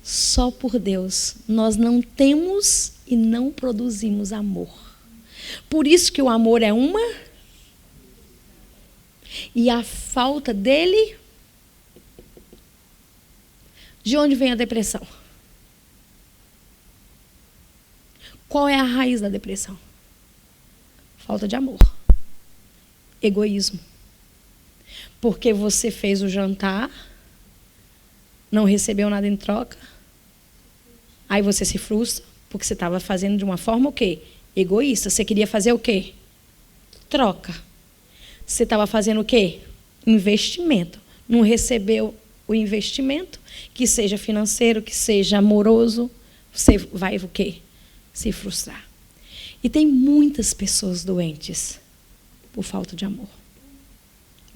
Só por Deus. Nós não temos e não produzimos amor. Por isso que o amor é uma. E a falta dele. De onde vem a depressão? Qual é a raiz da depressão? Falta de amor. Egoísmo. Porque você fez o jantar, não recebeu nada em troca, aí você se frustra, porque você estava fazendo de uma forma o quê? Egoísta. Você queria fazer o quê? Troca. Você estava fazendo o quê? Investimento. Não recebeu o investimento, que seja financeiro, que seja amoroso, você vai o quê? Se frustrar. E tem muitas pessoas doentes por falta de amor.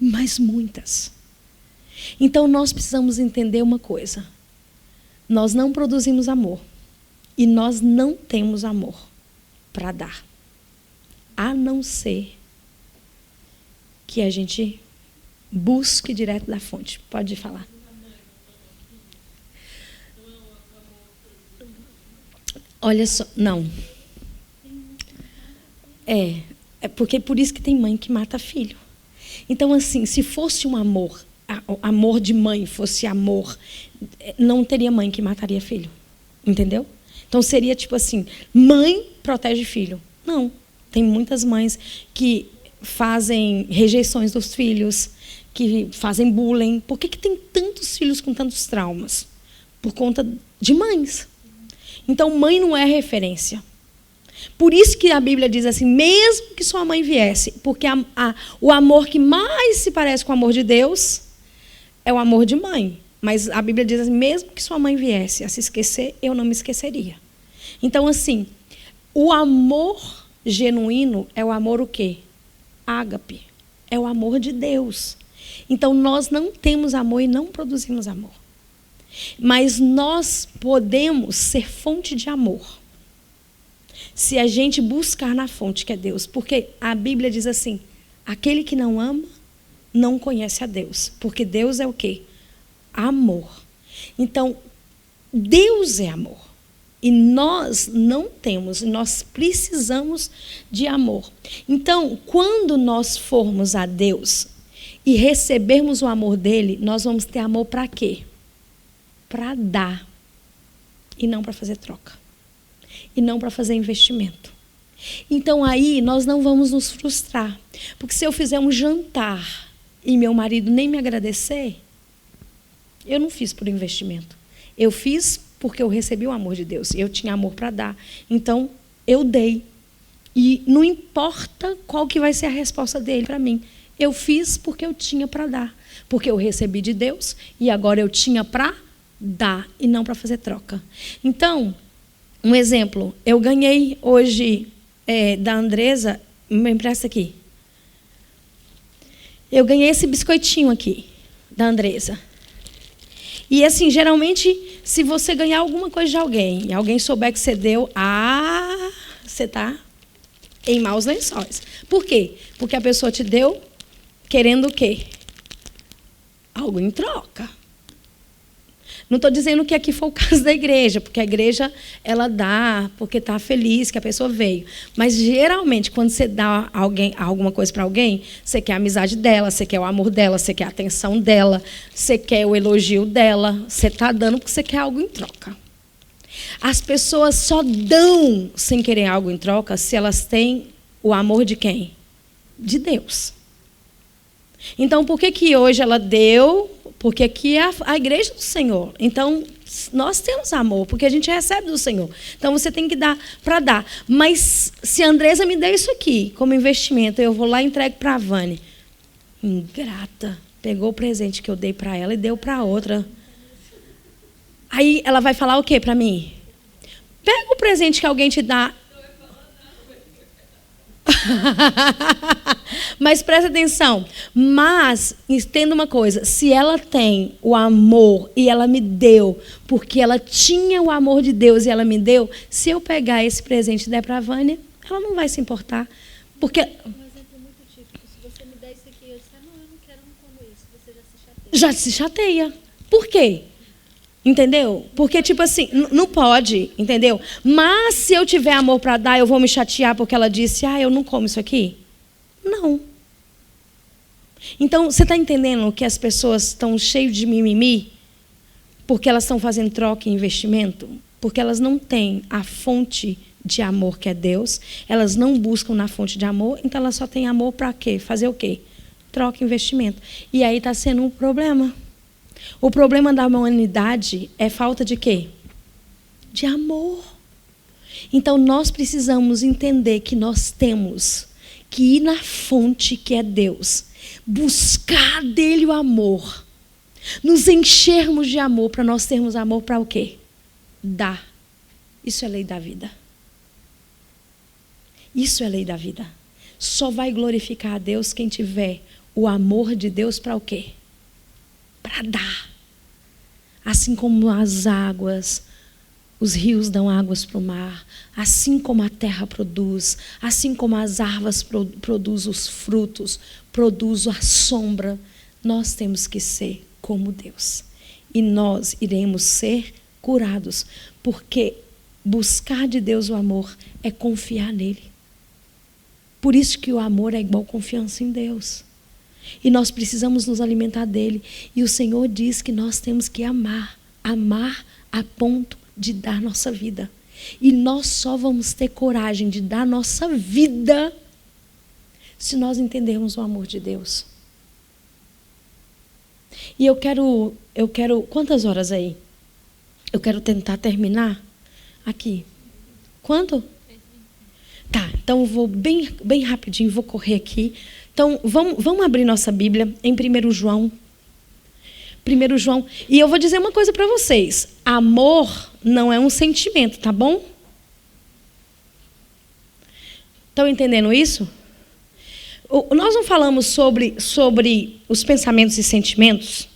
Mas muitas. Então nós precisamos entender uma coisa. Nós não produzimos amor. E nós não temos amor para dar. A não ser que a gente busque direto da fonte. Pode falar. Olha só, não. É porque por isso que tem mãe que mata filho. Então, assim, se fosse um amor, amor de mãe fosse amor, não teria mãe que mataria filho. Entendeu? Então, seria tipo assim, mãe protege filho. Não. Tem muitas mães que fazem rejeições dos filhos, que fazem bullying. Por que tem tantos filhos com tantos traumas? Por conta de mães. Então, mãe não é referência. Por isso que a Bíblia diz assim, mesmo que sua mãe viesse, porque o amor que mais se parece com o amor de Deus é o amor de mãe. Mas a Bíblia diz assim, mesmo que sua mãe viesse a se esquecer, eu não me esqueceria. Então, assim, o amor genuíno é o amor o quê? Ágape. É o amor de Deus. Então, nós não temos amor e não produzimos amor. Mas nós podemos ser fonte de amor. Se a gente buscar na fonte que é Deus. Porque a Bíblia diz assim, aquele que não ama, não conhece a Deus. Porque Deus é o quê? Amor. Então, Deus é amor. E nós não temos, nós precisamos de amor. Então, quando nós formos a Deus e recebermos o amor dele, nós vamos ter amor para quê? Para dar. E não para fazer troca. E não para fazer investimento. Então, aí, nós não vamos nos frustrar. Porque se eu fizer um jantar e meu marido nem me agradecer, eu não fiz por investimento. Eu fiz porque eu recebi o amor de Deus. Eu tinha amor para dar. Então, eu dei. E não importa qual que vai ser a resposta dele para mim. Eu fiz porque eu tinha para dar. Porque eu recebi de Deus e agora eu tinha para dar e não para fazer troca. Então, um exemplo. Eu ganhei hoje da Andresa, me empresta aqui. Eu ganhei esse biscoitinho aqui, da Andresa. E assim, geralmente, se você ganhar alguma coisa de alguém, e alguém souber que você deu, você está em maus lençóis. Por quê? Porque a pessoa te deu querendo o quê? Algo em troca. Não estou dizendo que aqui foi o caso da igreja, porque a igreja, ela dá, porque está feliz que a pessoa veio. Mas, geralmente, quando você dá alguma coisa para alguém, você quer a amizade dela, você quer o amor dela, você quer a atenção dela, você quer o elogio dela. Você está dando porque você quer algo em troca. As pessoas só dão sem querer algo em troca se elas têm o amor de quem? De Deus. Então, por que hoje ela deu? Porque aqui é a igreja do Senhor. Então, nós temos amor, porque a gente recebe do Senhor. Então, você tem que dar para dar. Mas, se a Andresa me der isso aqui como investimento, eu vou lá e entrego para a Vânia. Ingrata. Pegou o presente que eu dei para ela e deu para a outra. Aí, ela vai falar o quê para mim? Pega o presente que alguém te dá. Mas presta atenção. Mas entenda uma coisa, se ela tem o amor e ela me deu porque ela tinha o amor de Deus e ela me deu, se eu pegar esse presente e der para a Vânia, ela não vai se importar. Porque Um exemplo muito típico, se você me der isso aqui, eu disse, não, eu não quero, não como isso, você já se chateia. já se chateia. Por quê? Entendeu? Porque, tipo assim, não pode, entendeu? Mas se eu tiver amor para dar, eu vou me chatear porque ela disse, eu não como isso aqui? Não. Então, você está entendendo que as pessoas estão cheias de mimimi? Porque elas estão fazendo troca e investimento? Porque elas não têm a fonte de amor que é Deus, elas não buscam na fonte de amor, então elas só têm amor para quê? Fazer o quê? Troca e investimento. E aí está sendo um problema. O problema da humanidade é falta de quê? De amor. Então, nós precisamos entender que nós temos que ir na fonte que é Deus. Buscar dele o amor. Nos enchermos de amor para nós termos amor para o quê? Dar. Isso é lei da vida. Isso é lei da vida. Só vai glorificar a Deus quem tiver o amor de Deus para o quê? Para dar. Assim como as águas, os rios dão águas para o mar, assim como a terra produz, assim como as árvores produzem os frutos, produzem a sombra, nós temos que ser como Deus. E nós iremos ser curados, porque buscar de Deus o amor é confiar nele. Por isso que o amor é igual confiança em Deus. E nós precisamos nos alimentar dele. E o Senhor diz que nós temos que amar. Amar a ponto de dar nossa vida. E nós só vamos ter coragem de dar nossa vida se nós entendermos o amor de Deus. E eu quero, quantas horas aí? Eu quero tentar terminar aqui. Quanto? Tá, então eu vou bem rapidinho, vou correr aqui. Então, vamos abrir nossa Bíblia em 1 João. 1 João. E eu vou dizer uma coisa para vocês. Amor não é um sentimento, tá bom? Estão entendendo isso? Nós não falamos sobre os pensamentos e sentimentos?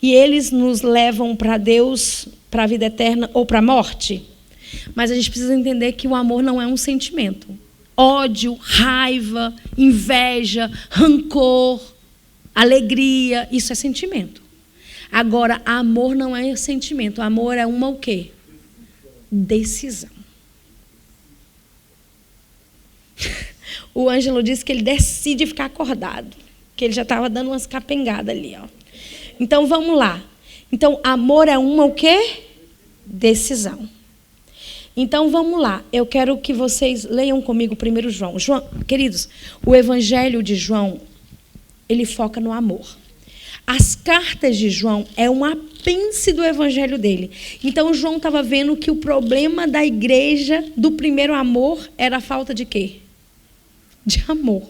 E eles nos levam para Deus, para a vida eterna ou para a morte? Mas a gente precisa entender que o amor não é um sentimento. Ódio, raiva, inveja, rancor, alegria, isso é sentimento. Agora, amor não é sentimento. Amor é uma o quê? Decisão. O Ângelo disse que ele decide ficar acordado, que ele já estava dando umas capengadas ali, ó. Então, vamos lá. Então, amor é uma o quê? Decisão. Então, vamos lá. Eu quero que vocês leiam comigo 1 João. Queridos, o Evangelho de João, ele foca no amor. As cartas de João é um apêndice do Evangelho dele. Então, João estava vendo que o problema da igreja, do primeiro amor, era a falta de quê? De amor.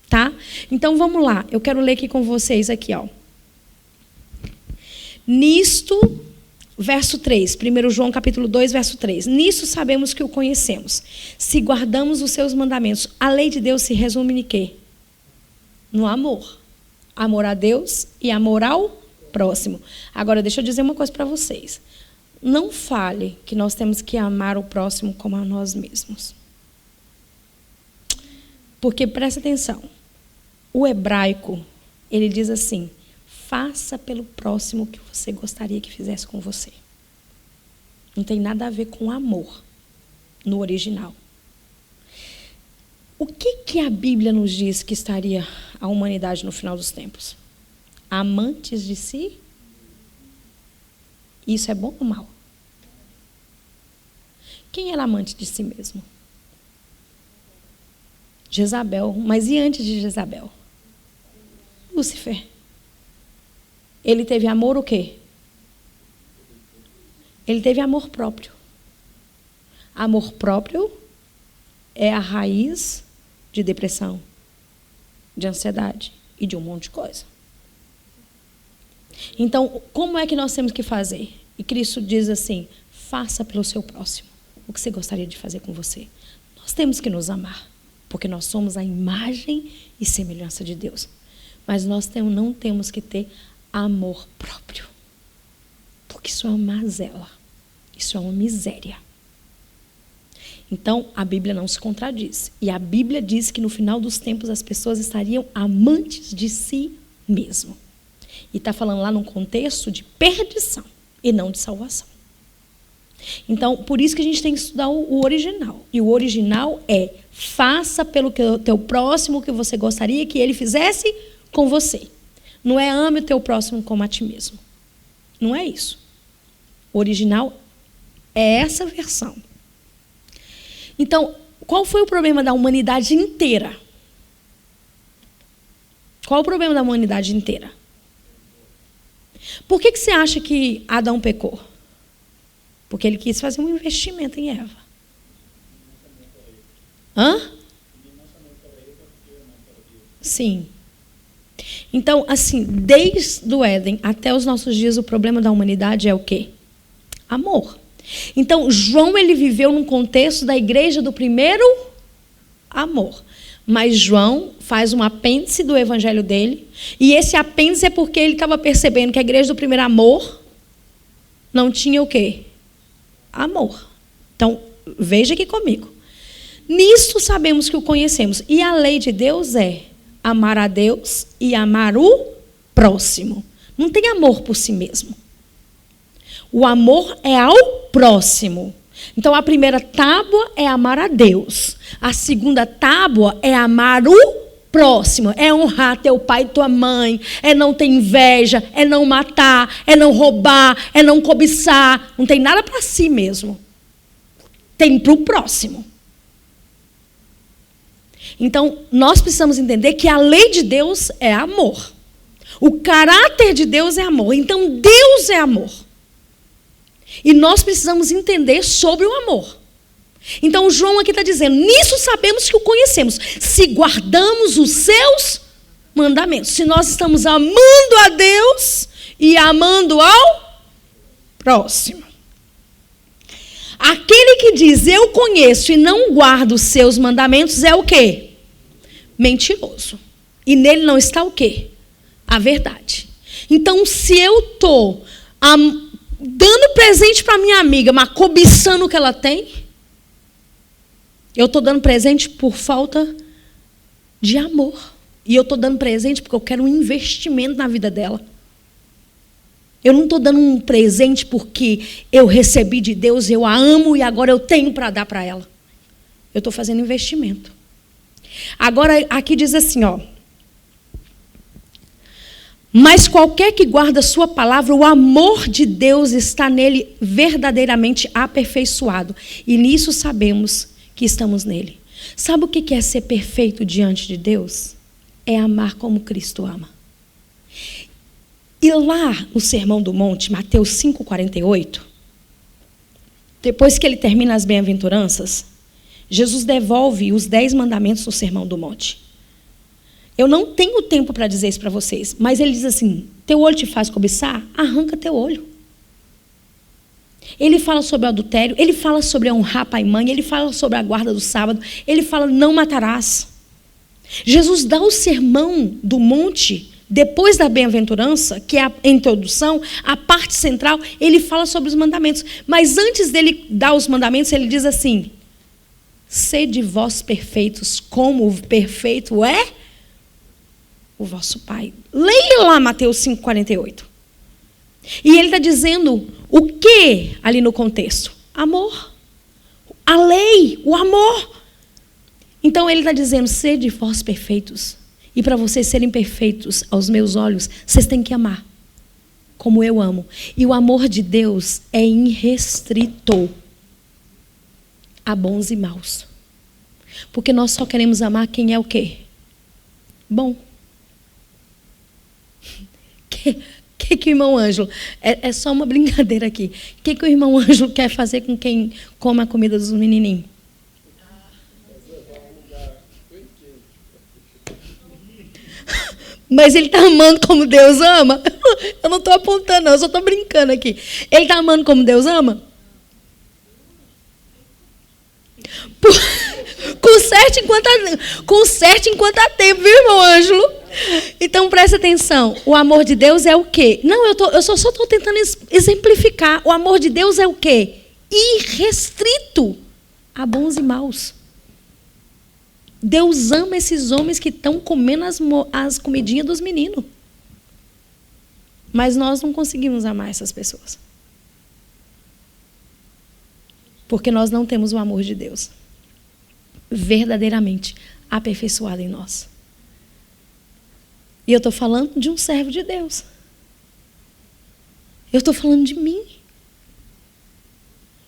Tá? Então, vamos lá. Eu quero ler aqui com vocês aqui, ó. Nisto... Verso 3, 1 João capítulo 2, verso 3. Nisso sabemos que o conhecemos, se guardamos os seus mandamentos. A lei de Deus se resume em quê? No amor. Amor a Deus e amor ao próximo. Agora, deixa eu dizer uma coisa para vocês. Não fale que nós temos que amar o próximo como a nós mesmos. Porque, presta atenção, o hebraico, ele diz assim: faça pelo próximo o que você gostaria que fizesse com você. Não tem nada a ver com amor no original. O que a Bíblia nos diz que estaria a humanidade no final dos tempos? Amantes de si? Isso é bom ou mal? Quem era amante de si mesmo? Jezabel. Mas e antes de Jezabel? Lúcifer. Ele teve amor o quê? Ele teve amor próprio. Amor próprio é a raiz de depressão, de ansiedade e de um monte de coisa. Então, como é que nós temos que fazer? E Cristo diz assim: faça pelo seu próximo o que você gostaria de fazer com você. Nós temos que nos amar, porque nós somos a imagem e semelhança de Deus. Mas nós não temos que ter amor próprio, porque isso é uma mazela, isso é uma miséria. Então, a Bíblia não se contradiz. E a Bíblia diz que no final dos tempos as pessoas estariam amantes de si mesmo. E está falando lá num contexto de perdição e não de salvação. Então, por isso que a gente tem que estudar o original. E o original é: faça pelo teu próximo o que você gostaria que ele fizesse com você. Não é ame o teu próximo como a ti mesmo. Não é isso. O original é essa versão. Então, qual foi o problema da humanidade inteira? Qual o problema da humanidade inteira? Por que você acha que Adão pecou? Porque ele quis fazer um investimento em Eva. Hã? Sim. Então, assim, desde o Éden até os nossos dias, o problema da humanidade é o quê? Amor. Então, João, ele viveu num contexto da igreja do primeiro amor. Mas João faz um apêndice do evangelho dele, e esse apêndice é porque ele estava percebendo que a igreja do primeiro amor não tinha o quê? Amor. Então, veja aqui comigo. Nisto sabemos que o conhecemos. E a lei de Deus é amar a Deus e amar o próximo. Não tem amor por si mesmo. O amor é ao próximo. Então, a primeira tábua é amar a Deus. A segunda tábua é amar o próximo. É honrar teu pai e tua mãe. É não ter inveja. É não matar. É não roubar. É não cobiçar. Não tem nada para si mesmo. Tem para o próximo. Então, nós precisamos entender que a lei de Deus é amor. O caráter de Deus é amor. Então, Deus é amor. E nós precisamos entender sobre o amor. Então, o João aqui está dizendo, nisso sabemos que o conhecemos, se guardamos os seus mandamentos. Se nós estamos amando a Deus e amando ao próximo. Aquele que diz, eu conheço e não guarda os seus mandamentos, é o quê? Mentiroso. E nele não está o quê? A verdade. Então, se eu estou dando presente para minha amiga, mas cobiçando o que ela tem, eu estou dando presente por falta de amor. E eu estou dando presente porque eu quero um investimento na vida dela. Eu não estou dando um presente porque eu recebi de Deus, eu a amo e agora eu tenho para dar para ela. Eu estou fazendo investimento. Agora, aqui diz assim, ó. Mas qualquer que guarda a sua palavra, o amor de Deus está nele verdadeiramente aperfeiçoado. E nisso sabemos que estamos nele. Sabe o que é ser perfeito diante de Deus? É amar como Cristo ama. E lá no Sermão do Monte, Mateus 5,48, depois que ele termina as bem-aventuranças, Jesus devolve os 10 mandamentos do Sermão do Monte. Eu não tenho tempo para dizer isso para vocês, mas ele diz assim, teu olho te faz cobiçar? Arranca teu olho. Ele fala sobre o adultério, ele fala sobre honrar pai e mãe, ele fala sobre a guarda do sábado, ele fala não matarás. Jesus dá o Sermão do Monte, depois da bem-aventurança, que é a introdução, a parte central, ele fala sobre os mandamentos. Mas antes dele dar os mandamentos, ele diz assim, sede vós perfeitos, como o perfeito é o vosso Pai. Leia lá Mateus 5,48. E ele está dizendo o que ali no contexto? Amor. A lei, o amor. Então ele está dizendo, sede vós perfeitos. E para vocês serem perfeitos aos meus olhos, vocês têm que amar. Como eu amo. E o amor de Deus é irrestrito a bons e maus. Porque nós só queremos amar quem é o quê? Bom. Que o irmão Ângelo, é só uma brincadeira aqui. O que o irmão Ângelo quer fazer com quem come a comida dos menininhos? Mas ele está amando como Deus ama? Eu não estou apontando, não, eu só estou brincando aqui. Ele está amando como Deus ama? Conserte enquanto há tempo, viu, irmão Ângelo? Então, presta atenção. O amor de Deus é o quê? Não, eu só estou tentando exemplificar. O amor de Deus é o quê? Irrestrito a bons e maus. Deus ama esses homens que estão comendo as comidinhas dos meninos. Mas nós não conseguimos amar essas pessoas. Porque nós não temos o amor de Deus verdadeiramente aperfeiçoado em nós. E eu estou falando de um servo de Deus. Eu estou falando de mim.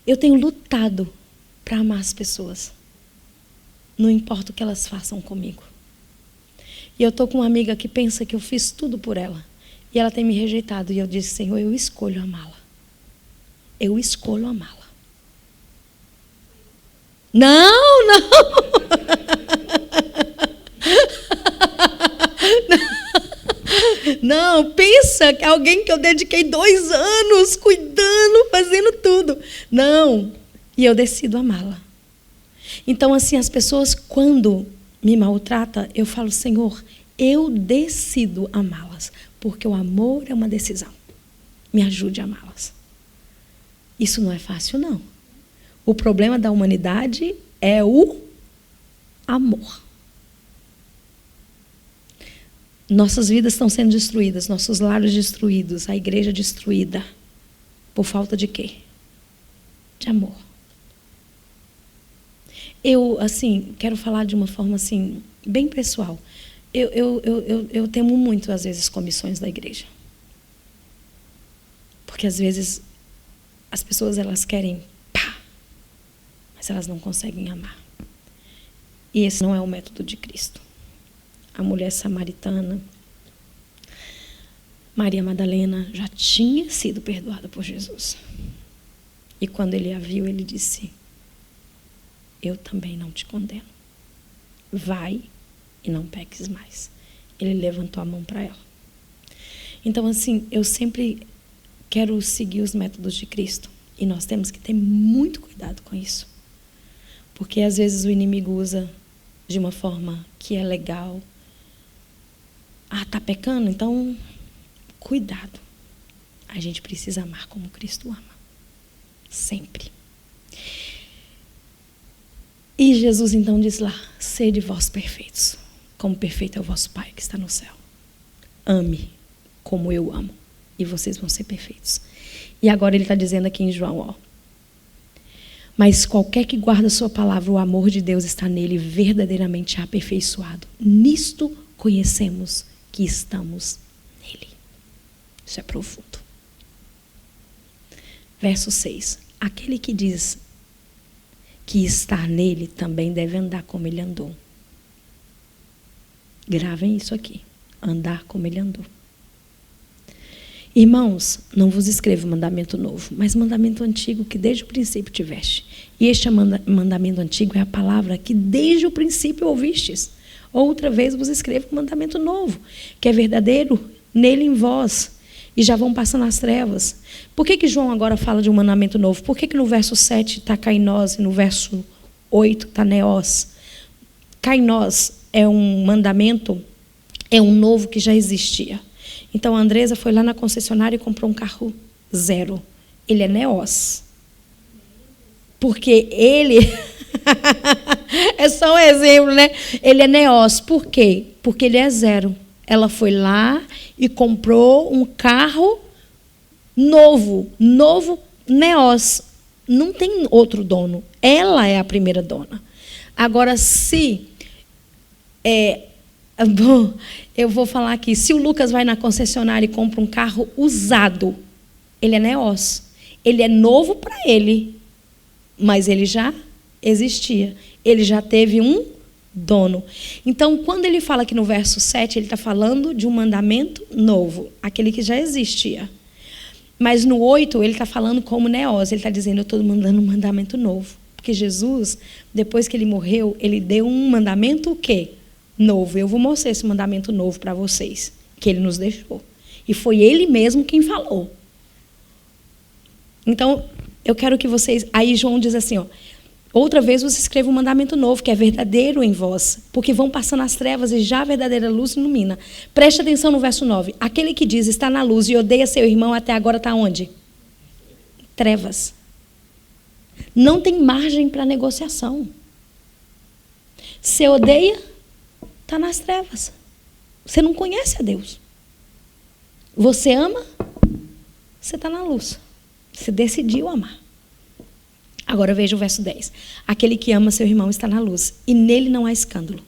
Eu tenho lutado para amar as pessoas. Não importa o que elas façam comigo. E eu estou com uma amiga que pensa que eu fiz tudo por ela. E ela tem me rejeitado. E eu disse, Senhor, eu escolho amá-la. Eu escolho amá-la. Não, não. Não, pensa que alguém que eu dediquei 2 anos cuidando, fazendo tudo. Não. E eu decido amá-la. Então, assim, as pessoas, quando me maltratam, eu falo, Senhor, eu decido amá-las, porque o amor é uma decisão. Me ajude a amá-las. Isso não é fácil, não. O problema da humanidade é o amor. Nossas vidas estão sendo destruídas, nossos lares destruídos, a igreja destruída. Por falta de quê? De amor. Eu, assim, quero falar de uma forma, assim, bem pessoal. Eu temo muito, às vezes, comissões da igreja. Porque, às vezes, as pessoas, elas querem pá, mas elas não conseguem amar. E esse não é o método de Cristo. A mulher samaritana, Maria Madalena, já tinha sido perdoada por Jesus. E quando ele a viu, ele disse, eu também não te condeno. Vai e não peques mais. Ele levantou a mão para ela. Então, assim, eu sempre quero seguir os métodos de Cristo. E nós temos que ter muito cuidado com isso. Porque, às vezes, o inimigo usa de uma forma que é legal. Ah, está pecando? Então, cuidado. A gente precisa amar como Cristo ama. Sempre. E Jesus então diz lá, sede vós perfeitos, como perfeito é o vosso Pai que está no céu. Ame como eu amo, e vocês vão ser perfeitos. E agora ele está dizendo aqui em João, ó. Mas qualquer que guarda a sua palavra, o amor de Deus está nele verdadeiramente aperfeiçoado. Nisto conhecemos que estamos nele. Isso é profundo. Verso 6. Aquele que diz que está nele também deve andar como ele andou. Gravem isso aqui. Andar como ele andou. Irmãos, não vos escrevo mandamento novo, mas mandamento antigo que desde o princípio tiveste. E este mandamento antigo é a palavra que desde o princípio ouvistes. Outra vez vos escrevo um mandamento novo, que é verdadeiro nele em vós. E já vão passando as trevas. Por que João agora fala de um mandamento novo? Por que no verso 7 está kainós e no verso 8 está neós? Kainós é um mandamento, é um novo que já existia. Então a Andresa foi lá na concessionária e comprou um carro zero. Ele é neós. Porque ele... é só um exemplo, né? Ele é neós. Por quê? Porque ele é zero. Ela foi lá e comprou um carro novo neós. Não tem outro dono. Ela é a primeira dona. Agora, bom, eu vou falar aqui. Se o Lucas vai na concessionária e compra um carro usado, ele é neós. Ele é novo para ele, mas ele já existia. Ele já teve um dono. Então, quando ele fala aqui no verso 7, ele está falando de um mandamento novo, aquele que já existia. Mas no 8, ele está falando como neós, ele está dizendo, eu estou mandando um mandamento novo. Porque Jesus, depois que ele morreu, ele deu um mandamento o quê? Novo. Eu vou mostrar esse mandamento novo para vocês, que ele nos deixou. E foi ele mesmo quem falou. Então, eu quero que vocês... Aí João diz assim, ó, outra vez vos escrevo um mandamento novo, que é verdadeiro em vós, porque vão passando as trevas e já a verdadeira luz ilumina. Preste atenção no verso 9. Aquele que diz está na luz e odeia seu irmão até agora está onde? Trevas. Não tem margem para negociação. Você odeia, está nas trevas. Você não conhece a Deus. Você ama, você está na luz. Você decidiu amar. Agora veja o verso 10. Aquele que ama seu irmão está na luz, e nele não há escândalo.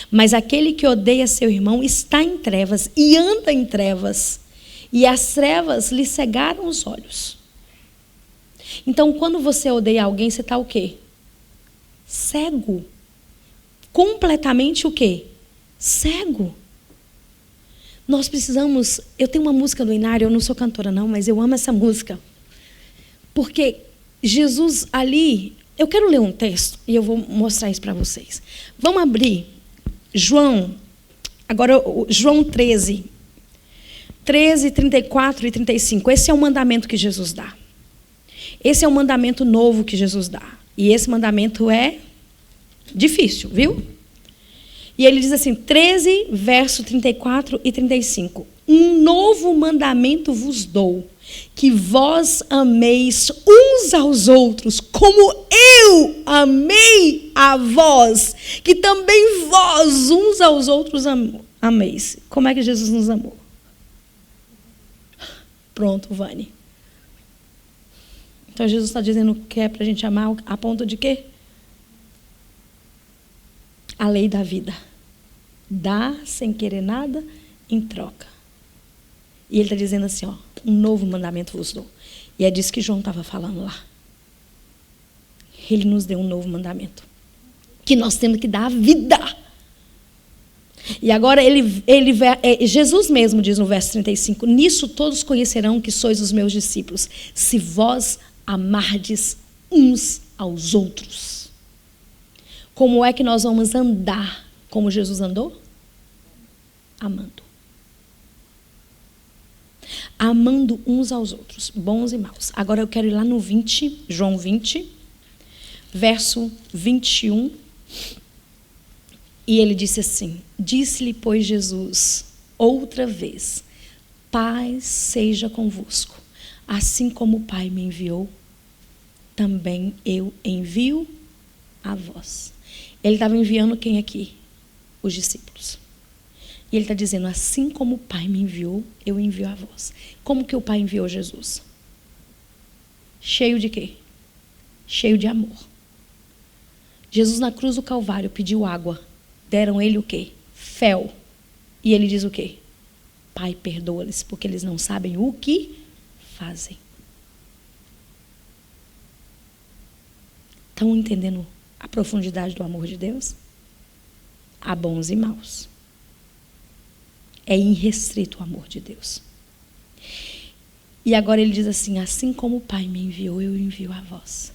Mas aquele que odeia seu irmão está em trevas, e anda em trevas, e as trevas lhe cegaram os olhos. Então, quando você odeia alguém, você está o quê? Cego. Completamente o quê? Cego. Nós precisamos... Eu tenho uma música do Inário, eu não sou cantora não, mas eu amo essa música. Porque Jesus ali... Eu quero ler um texto e eu vou mostrar isso para vocês. Vamos abrir João 13, 34 e 35. Esse é o mandamento que Jesus dá. Esse é o mandamento novo que Jesus dá. E esse mandamento é Difícil, viu? E ele diz assim, 13, verso 34 e 35. Um novo mandamento vos dou, que vós ameis uns aos outros, como eu amei a vós, que também vós uns aos outros ameis. Como é que Jesus nos amou? Pronto, Vani. Então Jesus está dizendo que é para a gente amar a ponto de quê? A lei da vida. Dá sem querer nada em troca. E ele está dizendo assim, ó, um novo mandamento vos dou. E é disso que João estava falando lá. Ele nos deu um novo mandamento. Que nós temos que dar a vida. E agora Jesus mesmo diz no verso 35, nisso todos conhecerão que sois os meus discípulos, se vós amardes uns aos outros. Como é que nós vamos andar como Jesus andou? Amando. Amando uns aos outros, bons e maus. Agora eu quero ir lá no 20, João 20, verso 21. E ele disse assim, disse-lhe, pois, Jesus, outra vez, paz seja convosco. Assim como o Pai me enviou, também eu envio a vós. Ele estava enviando quem aqui? Os discípulos. E ele está dizendo, assim como o Pai me enviou, eu envio a vós. Como que o Pai enviou Jesus? Cheio de quê? Cheio de amor. Jesus na cruz do Calvário pediu água. Deram ele o quê? Fel. E ele diz o quê? Pai, perdoa-lhes, porque eles não sabem o que fazem. Estão entendendo a profundidade do amor de Deus? Há bons e maus. É irrestrito o amor de Deus. E agora ele diz assim, assim como o Pai me enviou, eu envio a vós.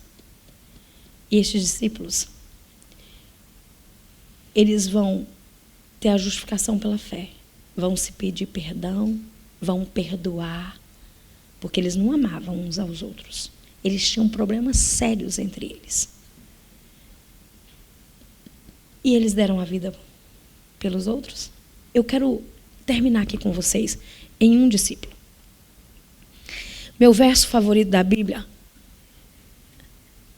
E estes discípulos, eles vão ter a justificação pela fé. Vão se pedir perdão, vão perdoar, porque eles não amavam uns aos outros. Eles tinham problemas sérios entre eles. E eles deram a vida pelos outros. Eu quero terminar aqui com vocês em um discípulo. Meu verso favorito da Bíblia.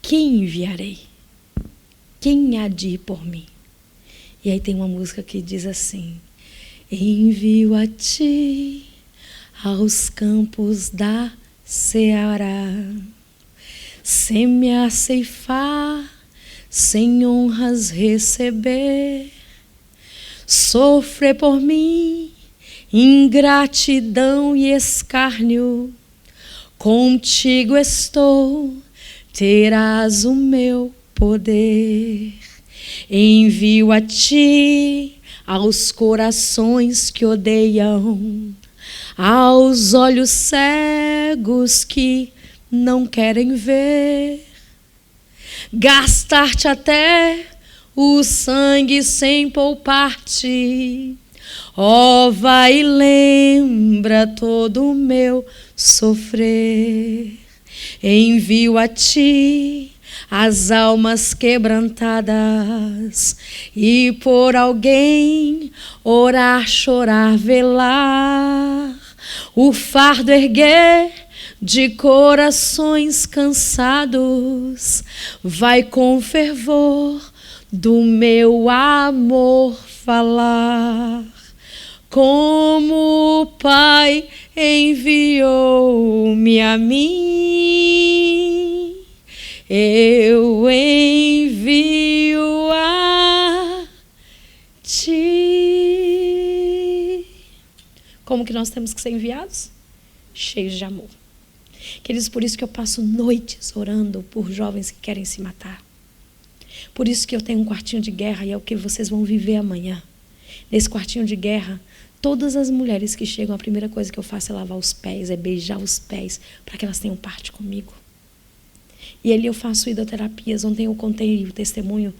Quem enviarei? Quem há de ir por mim? E aí tem uma música que diz assim, envio a ti aos campos da seara, semear, ceifar, sem honras receber, sofrer por mim, ingratidão e escárnio, contigo estou, terás o meu poder. Envio a ti aos corações que odeiam, aos olhos cegos que não querem ver, gastar-te até o sangue sem poupar-te. Ó, vai e lembra todo o meu sofrer. Envio a ti as almas quebrantadas, e por alguém orar, chorar, velar, o fardo erguer de corações cansados, vai com fervor do meu amor falar. Como o Pai enviou-me a mim, eu envio a ti. Como que nós temos que ser enviados? Cheios de amor. Queridos, por isso que eu passo noites orando por jovens que querem se matar. Por isso que eu tenho um quartinho de guerra, e é o que vocês vão viver amanhã. Nesse quartinho de guerra, todas as mulheres que chegam, a primeira coisa que eu faço é lavar os pés, é beijar os pés, para que elas tenham parte comigo. E ali eu faço hidroterapias. Ontem eu contei o testemunho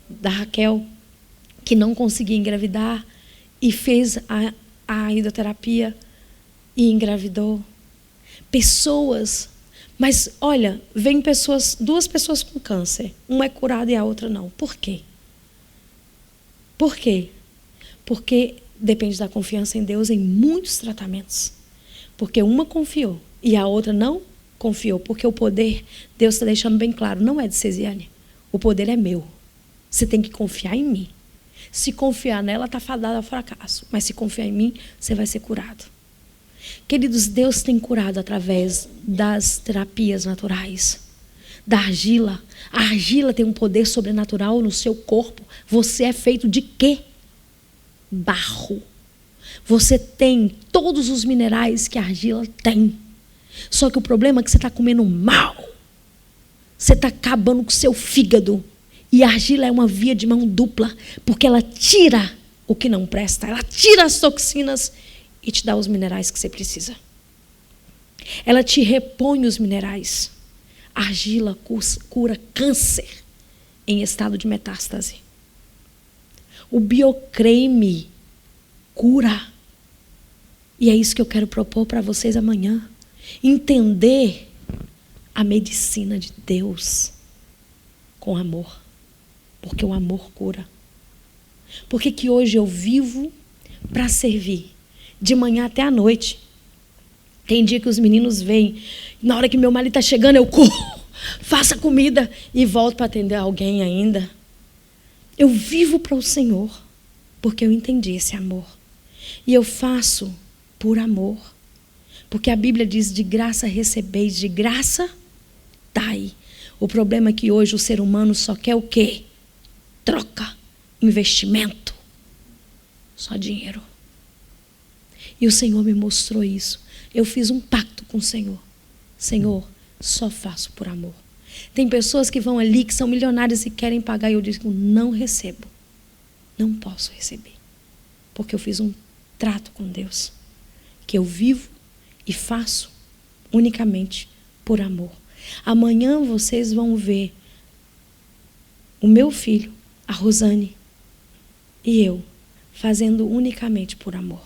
da Raquel, que não conseguia engravidar e fez a hidroterapia e engravidou. Pessoas, mas olha, vem pessoas, 2 pessoas com câncer, uma é curada e a outra não. Por quê? Por quê? Porque depende da confiança em Deus em muitos tratamentos. Porque uma confiou e a outra não confiou. Porque o poder, Deus está deixando bem claro, não é de Cesiane. O poder é meu. Você tem que confiar em mim. Se confiar nela, está fadada ao fracasso. Mas se confiar em mim, você vai ser curado. Queridos, Deus tem curado através das terapias naturais. Da argila. A argila tem um poder sobrenatural no seu corpo. Você é feito de quê? Barro. Você tem todos os minerais que a argila tem. Só que o problema é que você está comendo mal. Você está acabando com o seu fígado. E a argila é uma via de mão dupla, porque ela tira o que não presta, ela tira as toxinas e te dá os minerais que você precisa. Ela te repõe os minerais. A argila cura câncer em estado de metástase. O biocreme cura. E é isso que eu quero propor para vocês amanhã. Entender a medicina de Deus com amor. Porque o amor cura. Por que hoje eu vivo para servir? De manhã até à noite. Tem dia que os meninos vêm. Na hora que meu marido está chegando, eu corro. Faço a comida e volto para atender alguém ainda. Eu vivo para o Senhor. Porque eu entendi esse amor. E eu faço por amor. Porque a Bíblia diz, de graça recebeis, de graça dai. O problema é que hoje o ser humano só quer o quê? Troca, investimento, só dinheiro. E o Senhor me mostrou isso. Eu fiz um pacto com o Senhor. Senhor, só faço por amor. Tem pessoas que vão ali, que são milionárias e querem pagar, e eu digo, não recebo. Não posso receber. Porque eu fiz um trato com Deus. Que eu vivo e faço unicamente por amor. Amanhã vocês vão ver o meu filho, a Rosane, e eu, fazendo unicamente por amor.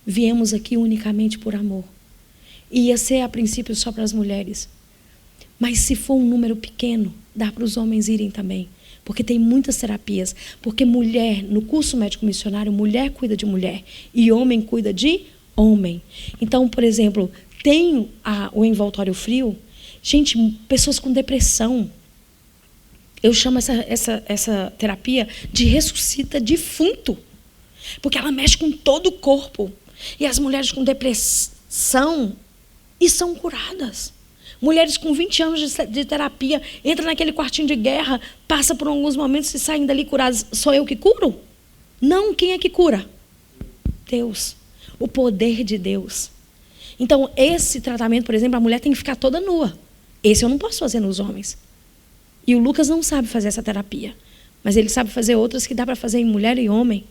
Viemos aqui unicamente por amor. Ia ser a princípio só para as mulheres. Mas se for um número pequeno, dá para os homens irem também. Porque tem muitas terapias. Porque mulher, no curso médico missionário, mulher cuida de mulher e homem cuida de homem. Então, por exemplo, tem o envoltório frio. Gente, pessoas com depressão. Eu chamo essa terapia de ressuscita defunto. Porque ela mexe com todo o corpo. E as mulheres com depressão e são curadas. Mulheres com 20 anos de terapia entram naquele quartinho de guerra, passa por alguns momentos e saem dali curadas. Sou eu que curo? Não, quem é que cura? Deus. O poder de Deus. Então, esse tratamento, por exemplo, a mulher tem que ficar toda nua. Esse eu não posso fazer nos homens. E o Lucas não sabe fazer essa terapia. Mas ele sabe fazer outras que dá para fazer em mulher e homem.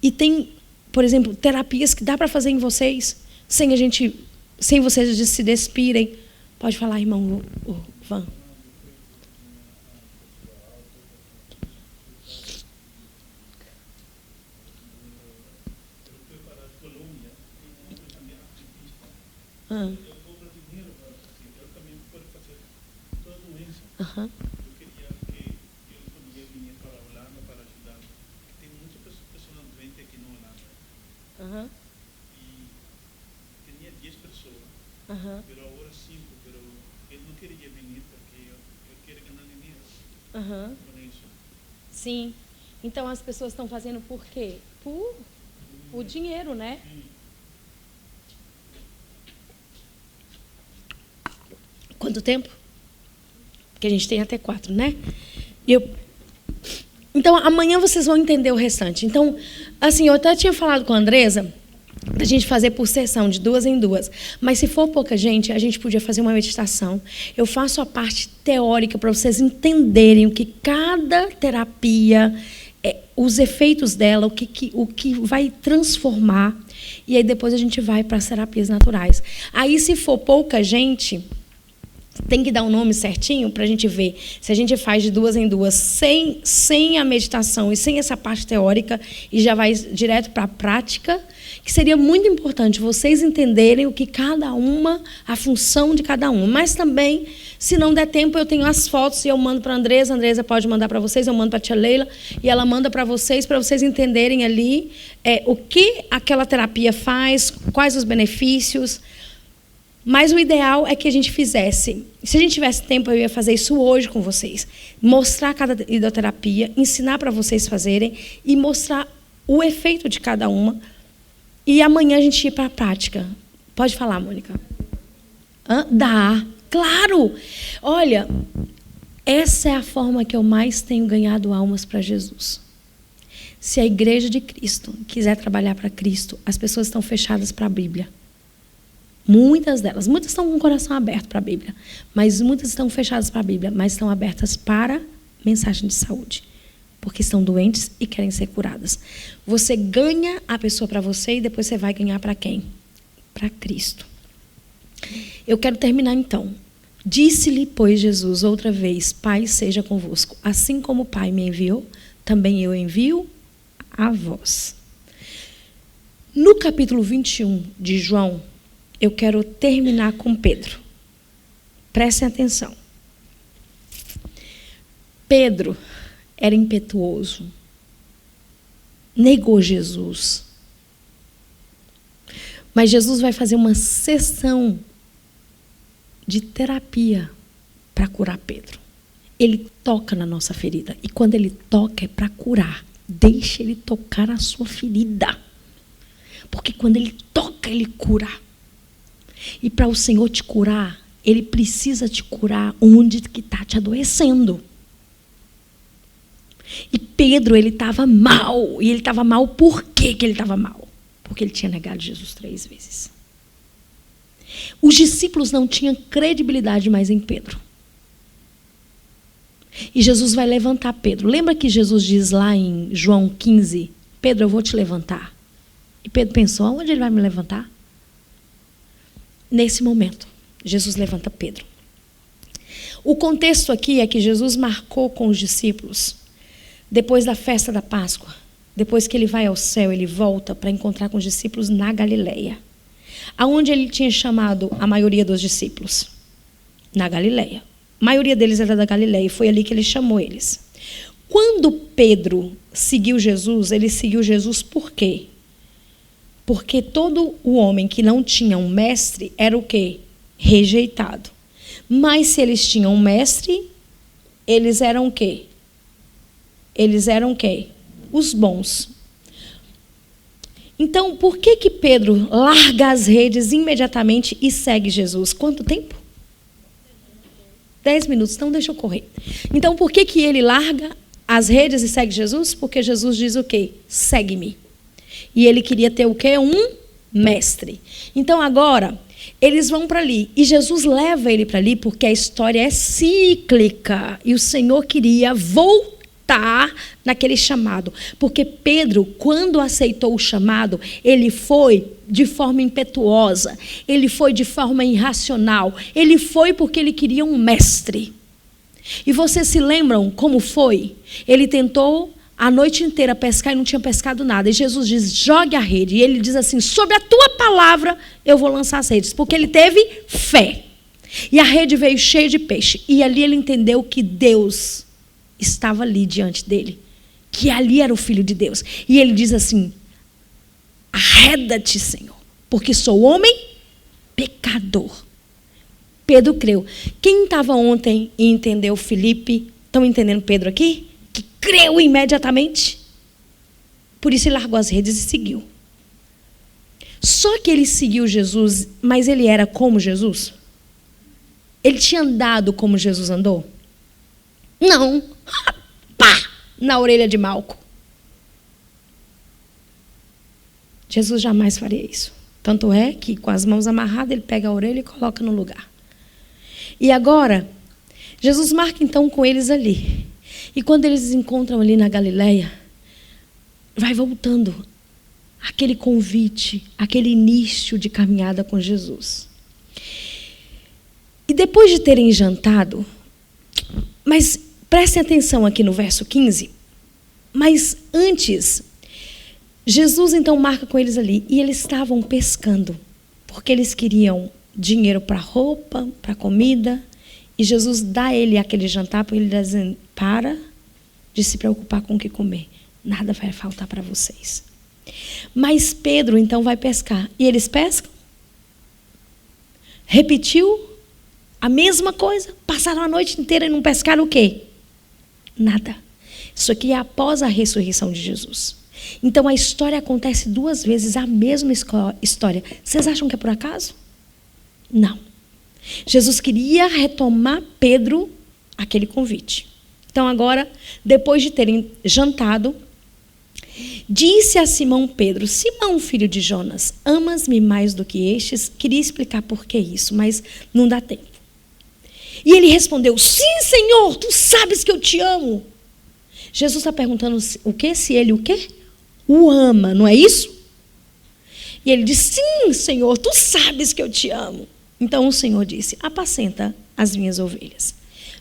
E tem, por exemplo, terapias que dá para fazer em vocês, sem vocês se despirem. Pode falar, irmão Van. Ah. Uhum. Uhum. E tinha 10 pessoas, uhum. Pero agora 5, pero ele não queria vir porque eu quero ganhar dinheiro com isso. Sim. Então as pessoas estão fazendo por quê? Por o dinheiro, né? Sim. Quanto tempo? Porque a gente tem até 4, né? Então, amanhã vocês vão entender o restante. Então, assim, eu até tinha falado com a Andresa da gente fazer por sessão, de 2 em 2. Mas se for pouca gente, a gente podia fazer uma meditação. Eu faço a parte teórica para vocês entenderem o que cada terapia, os efeitos dela, o que vai transformar. E aí depois a gente vai para as terapias naturais. Aí, se for pouca gente, Tem que dar um nome certinho para a gente ver se a gente faz de 2 em 2 sem a meditação e sem essa parte teórica e já vai direto para a prática, que seria muito importante vocês entenderem o que cada uma, a função de cada uma. Mas também, se não der tempo, eu tenho as fotos e eu mando para a Andresa pode mandar para vocês, eu mando para a tia Leila e ela manda para vocês entenderem ali o que aquela terapia faz, quais os benefícios. Mas o ideal é que a gente fizesse. Se a gente tivesse tempo, eu ia fazer isso hoje com vocês. Mostrar cada hidroterapia, ensinar para vocês fazerem e mostrar o efeito de cada uma. E amanhã a gente ir para a prática. Pode falar, Mônica. Dá. Claro! Olha, essa é a forma que eu mais tenho ganhado almas para Jesus. Se a igreja de Cristo quiser trabalhar para Cristo, as pessoas estão fechadas para a Bíblia. Muitas delas. Muitas estão com o coração aberto para a Bíblia. Mas muitas estão fechadas para a Bíblia, mas estão abertas para mensagem de saúde. Porque estão doentes e querem ser curadas. Você ganha a pessoa para você e depois você vai ganhar para quem? Para Cristo. Eu quero terminar então. Disse-lhe, pois, Jesus outra vez: Pai, seja convosco. Assim como o Pai me enviou, também eu envio a vós. No capítulo 21 de João, eu quero terminar com Pedro. Prestem atenção. Pedro era impetuoso. Negou Jesus. Mas Jesus vai fazer uma sessão de terapia para curar Pedro. Ele toca na nossa ferida. E quando ele toca é para curar. Deixe ele tocar a sua ferida. Porque quando ele toca, ele cura. E para o Senhor te curar, Ele precisa te curar onde que está te adoecendo. E Pedro, ele estava mal. E ele estava mal por quê que ele estava mal? Porque ele tinha negado Jesus 3 vezes. Os discípulos não tinham credibilidade mais em Pedro. E Jesus vai levantar Pedro. Lembra que Jesus diz lá em João 15, Pedro, eu vou te levantar. E Pedro pensou, aonde ele vai me levantar? Nesse momento, Jesus levanta Pedro. O contexto aqui é que Jesus marcou com os discípulos, depois da festa da Páscoa, depois que ele vai ao céu, ele volta para encontrar com os discípulos na Galileia. Aonde ele tinha chamado a maioria dos discípulos? Na Galileia. A maioria deles era da Galileia e foi ali que ele chamou eles. Quando Pedro seguiu Jesus, ele seguiu Jesus por quê? Porque todo o homem que não tinha um mestre era o quê? Rejeitado. Mas se eles tinham um mestre, eles eram o quê? Eles eram o quê? Os bons. Então, por que que Pedro larga as redes imediatamente e segue Jesus? Quanto tempo? 10 minutos, então deixa eu correr. Então, por que que ele larga as redes e segue Jesus? Porque Jesus diz o quê? Segue-me. E ele queria ter o quê? Um mestre. Então, agora, eles vão para ali. E Jesus leva ele para ali porque a história é cíclica. E o Senhor queria voltar naquele chamado. Porque Pedro, quando aceitou o chamado, ele foi de forma impetuosa. Ele foi de forma irracional. Ele foi porque ele queria um mestre. E vocês se lembram como foi? Ele tentou a noite inteira pescar e não tinha pescado nada. E Jesus diz, jogue a rede. E ele diz assim, sobre a tua palavra eu vou lançar as redes. Porque ele teve fé. E a rede veio cheia de peixe. E ali ele entendeu que Deus estava ali diante dele. Que ali era o Filho de Deus. E ele diz assim, arreda-te, Senhor, porque sou homem pecador. Pedro creu. Quem estava ontem e entendeu Filipe, estão entendendo Pedro aqui? Que creu imediatamente. Por isso ele largou as redes e seguiu. Só que ele seguiu Jesus, mas ele era como Jesus? Ele tinha andado como Jesus andou? Não. Pá! Na orelha de Malco. Jesus jamais faria isso. Tanto é que com as mãos amarradas ele pega a orelha e coloca no lugar. E agora, Jesus marca então com eles ali. E quando eles se encontram ali na Galileia, vai voltando aquele convite, aquele início de caminhada com Jesus. E depois de terem jantado, mas prestem atenção aqui no verso 15, mas antes, Jesus então marca com eles ali, e eles estavam pescando, porque eles queriam dinheiro para roupa, para comida, e Jesus dá a ele aquele jantar, porque ele diz: para de se preocupar com o que comer, nada vai faltar para vocês. Mas Pedro então vai pescar, e eles pescam, repetiu a mesma coisa, passaram a noite inteira e não pescaram o quê? Nada. Isso aqui é após a ressurreição de Jesus. Então a história acontece 2 vezes, a mesma história. Vocês acham que é por acaso? Não. Jesus queria retomar Pedro aquele convite. Então agora, depois de terem jantado, disse a Simão Pedro: Simão, filho de Jonas, amas-me mais do que estes? Queria explicar por que isso, mas não dá tempo. E ele respondeu: sim, Senhor, tu sabes que eu te amo. Jesus está perguntando o quê? Se ele o quê? O ama, não é isso? E ele disse: sim, Senhor, tu sabes que eu te amo. Então o Senhor disse: apacenta as minhas ovelhas.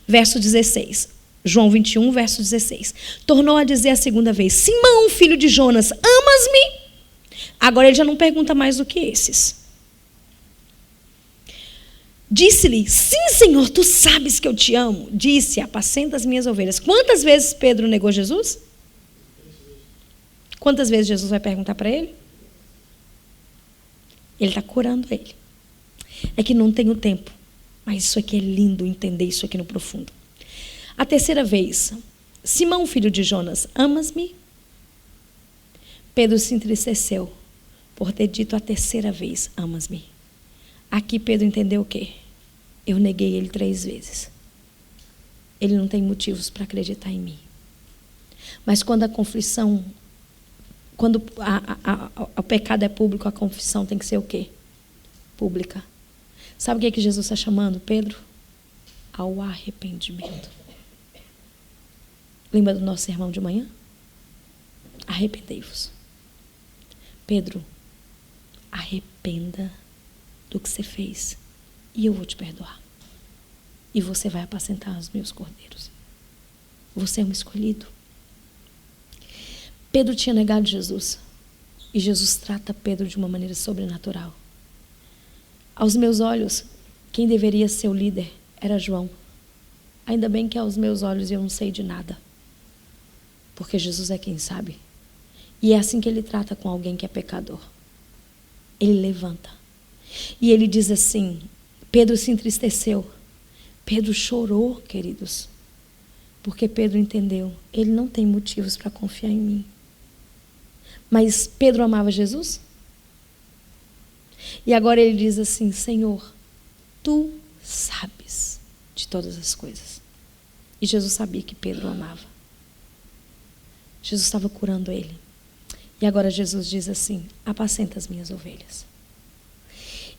Verso 16, João 21, verso 16. Tornou a dizer a segunda vez: Simão, filho de Jonas, amas-me? Agora ele já não pergunta mais do que esses. Disse-lhe: sim, Senhor, tu sabes que eu te amo. Disse: apacenta as minhas ovelhas. Quantas vezes Pedro negou Jesus? Quantas vezes Jesus vai perguntar para ele? Ele está curando ele. É que não tenho tempo, mas isso aqui é lindo, entender isso aqui no profundo. A terceira vez: Simão, filho de Jonas, amas-me? Pedro se entristeceu por ter dito a terceira vez: amas-me. Aqui Pedro entendeu o quê? Eu neguei ele 3 vezes. Ele não tem motivos para acreditar em mim. Mas quando a confissão, quando o pecado é público, a confissão tem que ser o quê? Pública. Sabe o que Jesus está chamando Pedro? Ao arrependimento. Lembra do nosso sermão de manhã? Arrependei-vos. Pedro, arrependa do que você fez e eu vou te perdoar. E você vai apacentar os meus cordeiros. Você é um escolhido. Pedro tinha negado Jesus e Jesus trata Pedro de uma maneira sobrenatural. Aos meus olhos, quem deveria ser o líder era João. Ainda bem que aos meus olhos eu não sei de nada, porque Jesus é quem sabe. E é assim que ele trata com alguém que é pecador. Ele levanta. E ele diz assim: Pedro se entristeceu. Pedro chorou, queridos. Porque Pedro entendeu, ele não tem motivos para confiar em mim. Mas Pedro amava Jesus? E agora ele diz assim: Senhor, tu sabes de todas as coisas. E Jesus sabia que Pedro amava. Jesus estava curando ele. E agora Jesus diz assim: apacenta as minhas ovelhas.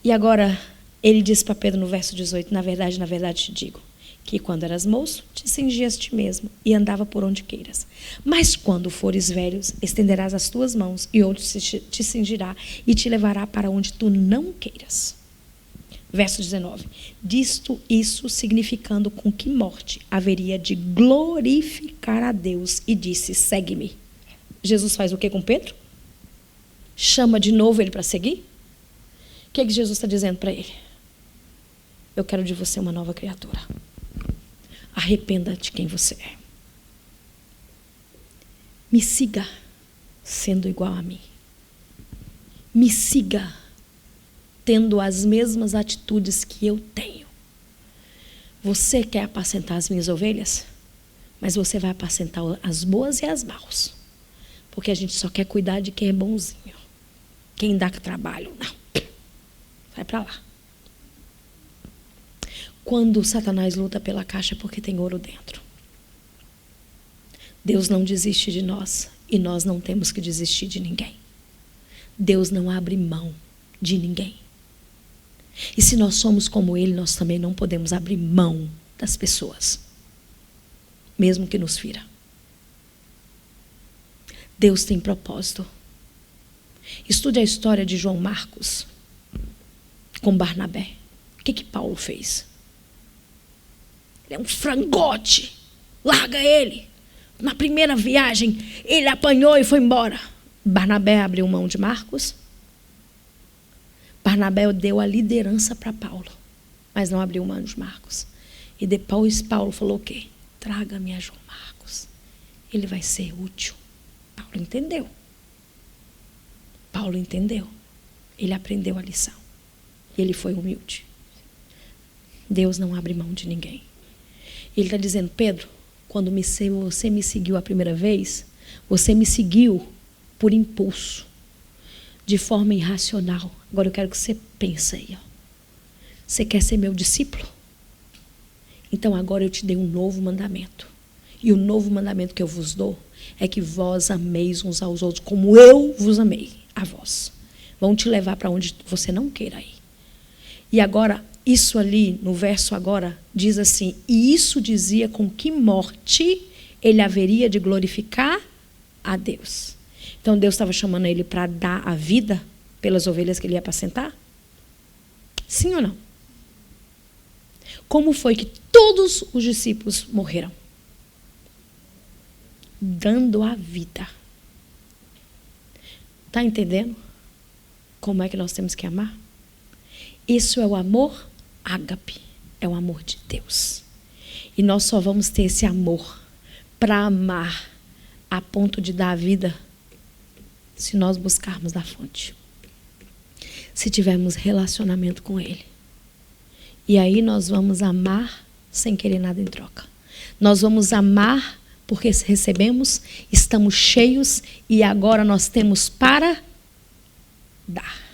E agora ele diz para Pedro no verso 18: na verdade te digo, que quando eras moço, te cingias a ti mesmo e andava por onde queiras. Mas quando fores velhos, estenderás as tuas mãos e outro te cingirá e te levará para onde tu não queiras. Verso 19. Disto isso significando com que morte haveria de glorificar a Deus, e disse: segue-me. Jesus faz o que com Pedro? Chama de novo ele para seguir? O que Jesus está dizendo para ele? Eu quero de você uma nova criatura. Arrependa de quem você é. Me siga sendo igual a mim. Me siga tendo as mesmas atitudes que eu tenho. Você quer apacentar as minhas ovelhas? Mas você vai apacentar as boas e as maus. Porque a gente só quer cuidar de quem é bonzinho. Quem dá trabalho, não. Vai para lá. Quando Satanás luta pela caixa é porque tem ouro dentro. Deus não desiste de nós e nós não temos que desistir de ninguém. Deus não abre mão de ninguém. E se nós somos como Ele, nós também não podemos abrir mão das pessoas, mesmo que nos fira. Deus tem propósito. Estude a história de João Marcos com Barnabé. O que Paulo fez? Ele é um frangote. Larga ele. Na primeira viagem, ele apanhou e foi embora. Barnabé abriu mão de Marcos. Barnabé deu a liderança para Paulo, mas não abriu mão de Marcos. E depois Paulo falou o quê? Traga-me a João Marcos. Ele vai ser útil. Paulo entendeu. Paulo entendeu. Ele aprendeu a lição. Ele foi humilde. Deus não abre mão de ninguém. Ele está dizendo, Pedro, quando você me seguiu a primeira vez, você me seguiu por impulso, de forma irracional. Agora eu quero que você pense aí. Ó. Você quer ser meu discípulo? Então agora eu te dei um novo mandamento. E o novo mandamento que eu vos dou é que vós ameis uns aos outros como eu vos amei a vós. Vão te levar para onde você não queira ir. E agora, isso ali, no verso agora, diz assim, e isso dizia com que morte ele haveria de glorificar a Deus. Então Deus estava chamando ele para dar a vida pelas ovelhas que ele ia apacentar? Sim ou não? Como foi que todos os discípulos morreram? Dando a vida. Está entendendo? Como é que nós temos que amar? Isso é o amor ágape. É o amor de Deus. E nós só vamos ter esse amor para amar a ponto de dar a vida se nós buscarmos da fonte. Se tivermos relacionamento com Ele. E aí nós vamos amar sem querer nada em troca. Nós vamos amar porque recebemos, estamos cheios e agora nós temos para dar.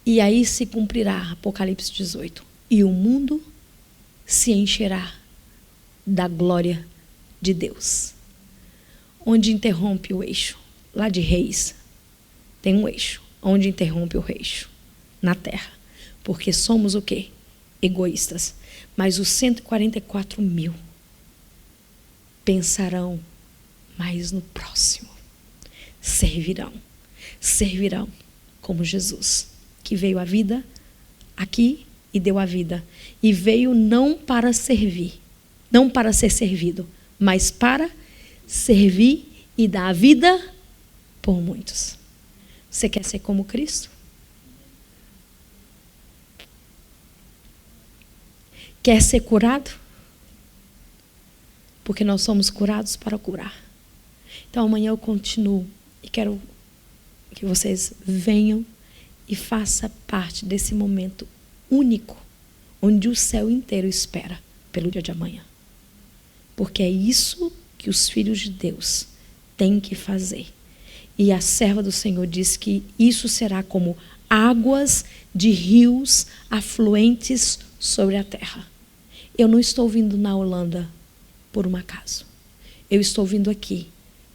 E aí se cumprirá Apocalipse 18. E o mundo se encherá da glória de Deus. Onde interrompe o eixo? Lá de Reis. Tem um eixo. Onde interrompe o eixo? Na terra. Porque somos o quê? Egoístas. Mas os 144 mil pensarão mais no próximo. Servirão. Servirão como Jesus, que veio à vida aqui e deu a vida. E veio não para servir, não para ser servido, mas para servir e dar a vida por muitos. Você quer ser como Cristo? Quer ser curado? Porque nós somos curados para curar. Então amanhã eu continuo e quero que vocês venham e façam parte desse momento único, onde o céu inteiro espera pelo dia de amanhã. Porque é isso que os filhos de Deus têm que fazer. E a serva do Senhor diz que isso será como águas de rios afluentes sobre a terra. Eu não estou vindo na Holanda por um acaso. Eu estou vindo aqui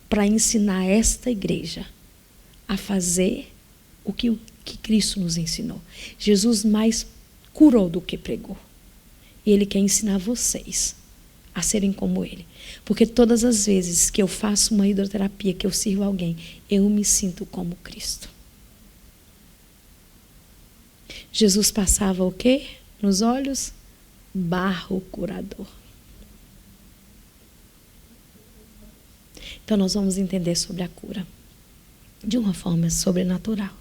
para ensinar esta igreja a fazer o que Cristo nos ensinou. Jesus mais curou do que pregou. E Ele quer ensinar vocês a serem como Ele. Porque todas as vezes que eu faço uma hidroterapia, que eu sirvo alguém, eu me sinto como Cristo. Jesus passava o quê? Nos olhos? Barro curador. Então nós vamos entender sobre a cura de uma forma sobrenatural.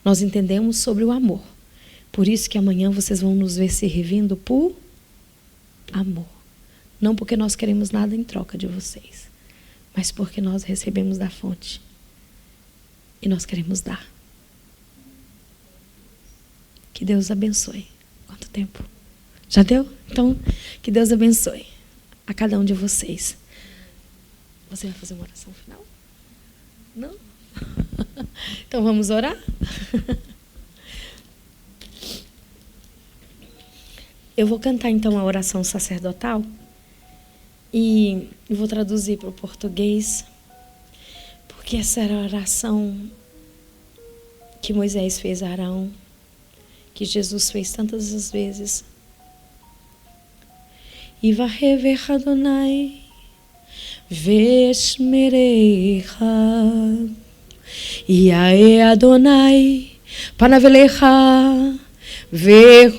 Nós entendemos sobre o amor. Por isso que amanhã vocês vão nos ver servindo por amor. Não porque nós queremos nada em troca de vocês, mas porque nós recebemos da fonte e nós queremos dar. Que Deus abençoe. Quanto tempo? Já deu? Então, que Deus abençoe a cada um de vocês. Você vai fazer uma oração final? Não? Então vamos orar? Eu vou cantar então a oração sacerdotal e vou traduzir para o português, porque essa era a oração que Moisés fez a Arão, que Jesus fez tantas as vezes. E varrever Adonai Veshmerecha Yae Adonai Panavelecha Veruneka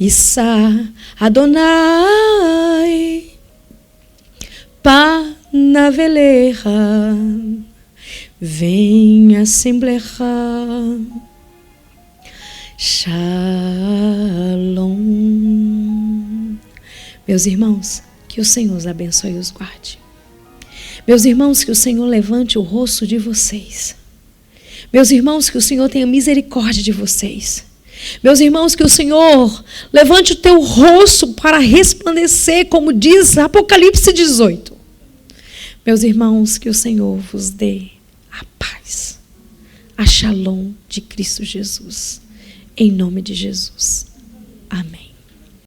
Issa Adonai Panavelecha Vem assemblear Shalom. Meus irmãos, que o Senhor os abençoe e os guarde. Meus irmãos, que o Senhor levante o rosto de vocês. Meus irmãos, que o Senhor tenha misericórdia de vocês. Meus irmãos, que o Senhor levante o teu rosto para resplandecer, como diz Apocalipse 18. Meus irmãos, que o Senhor vos dê a paz, a shalom de Cristo Jesus. Em nome de Jesus. Amém.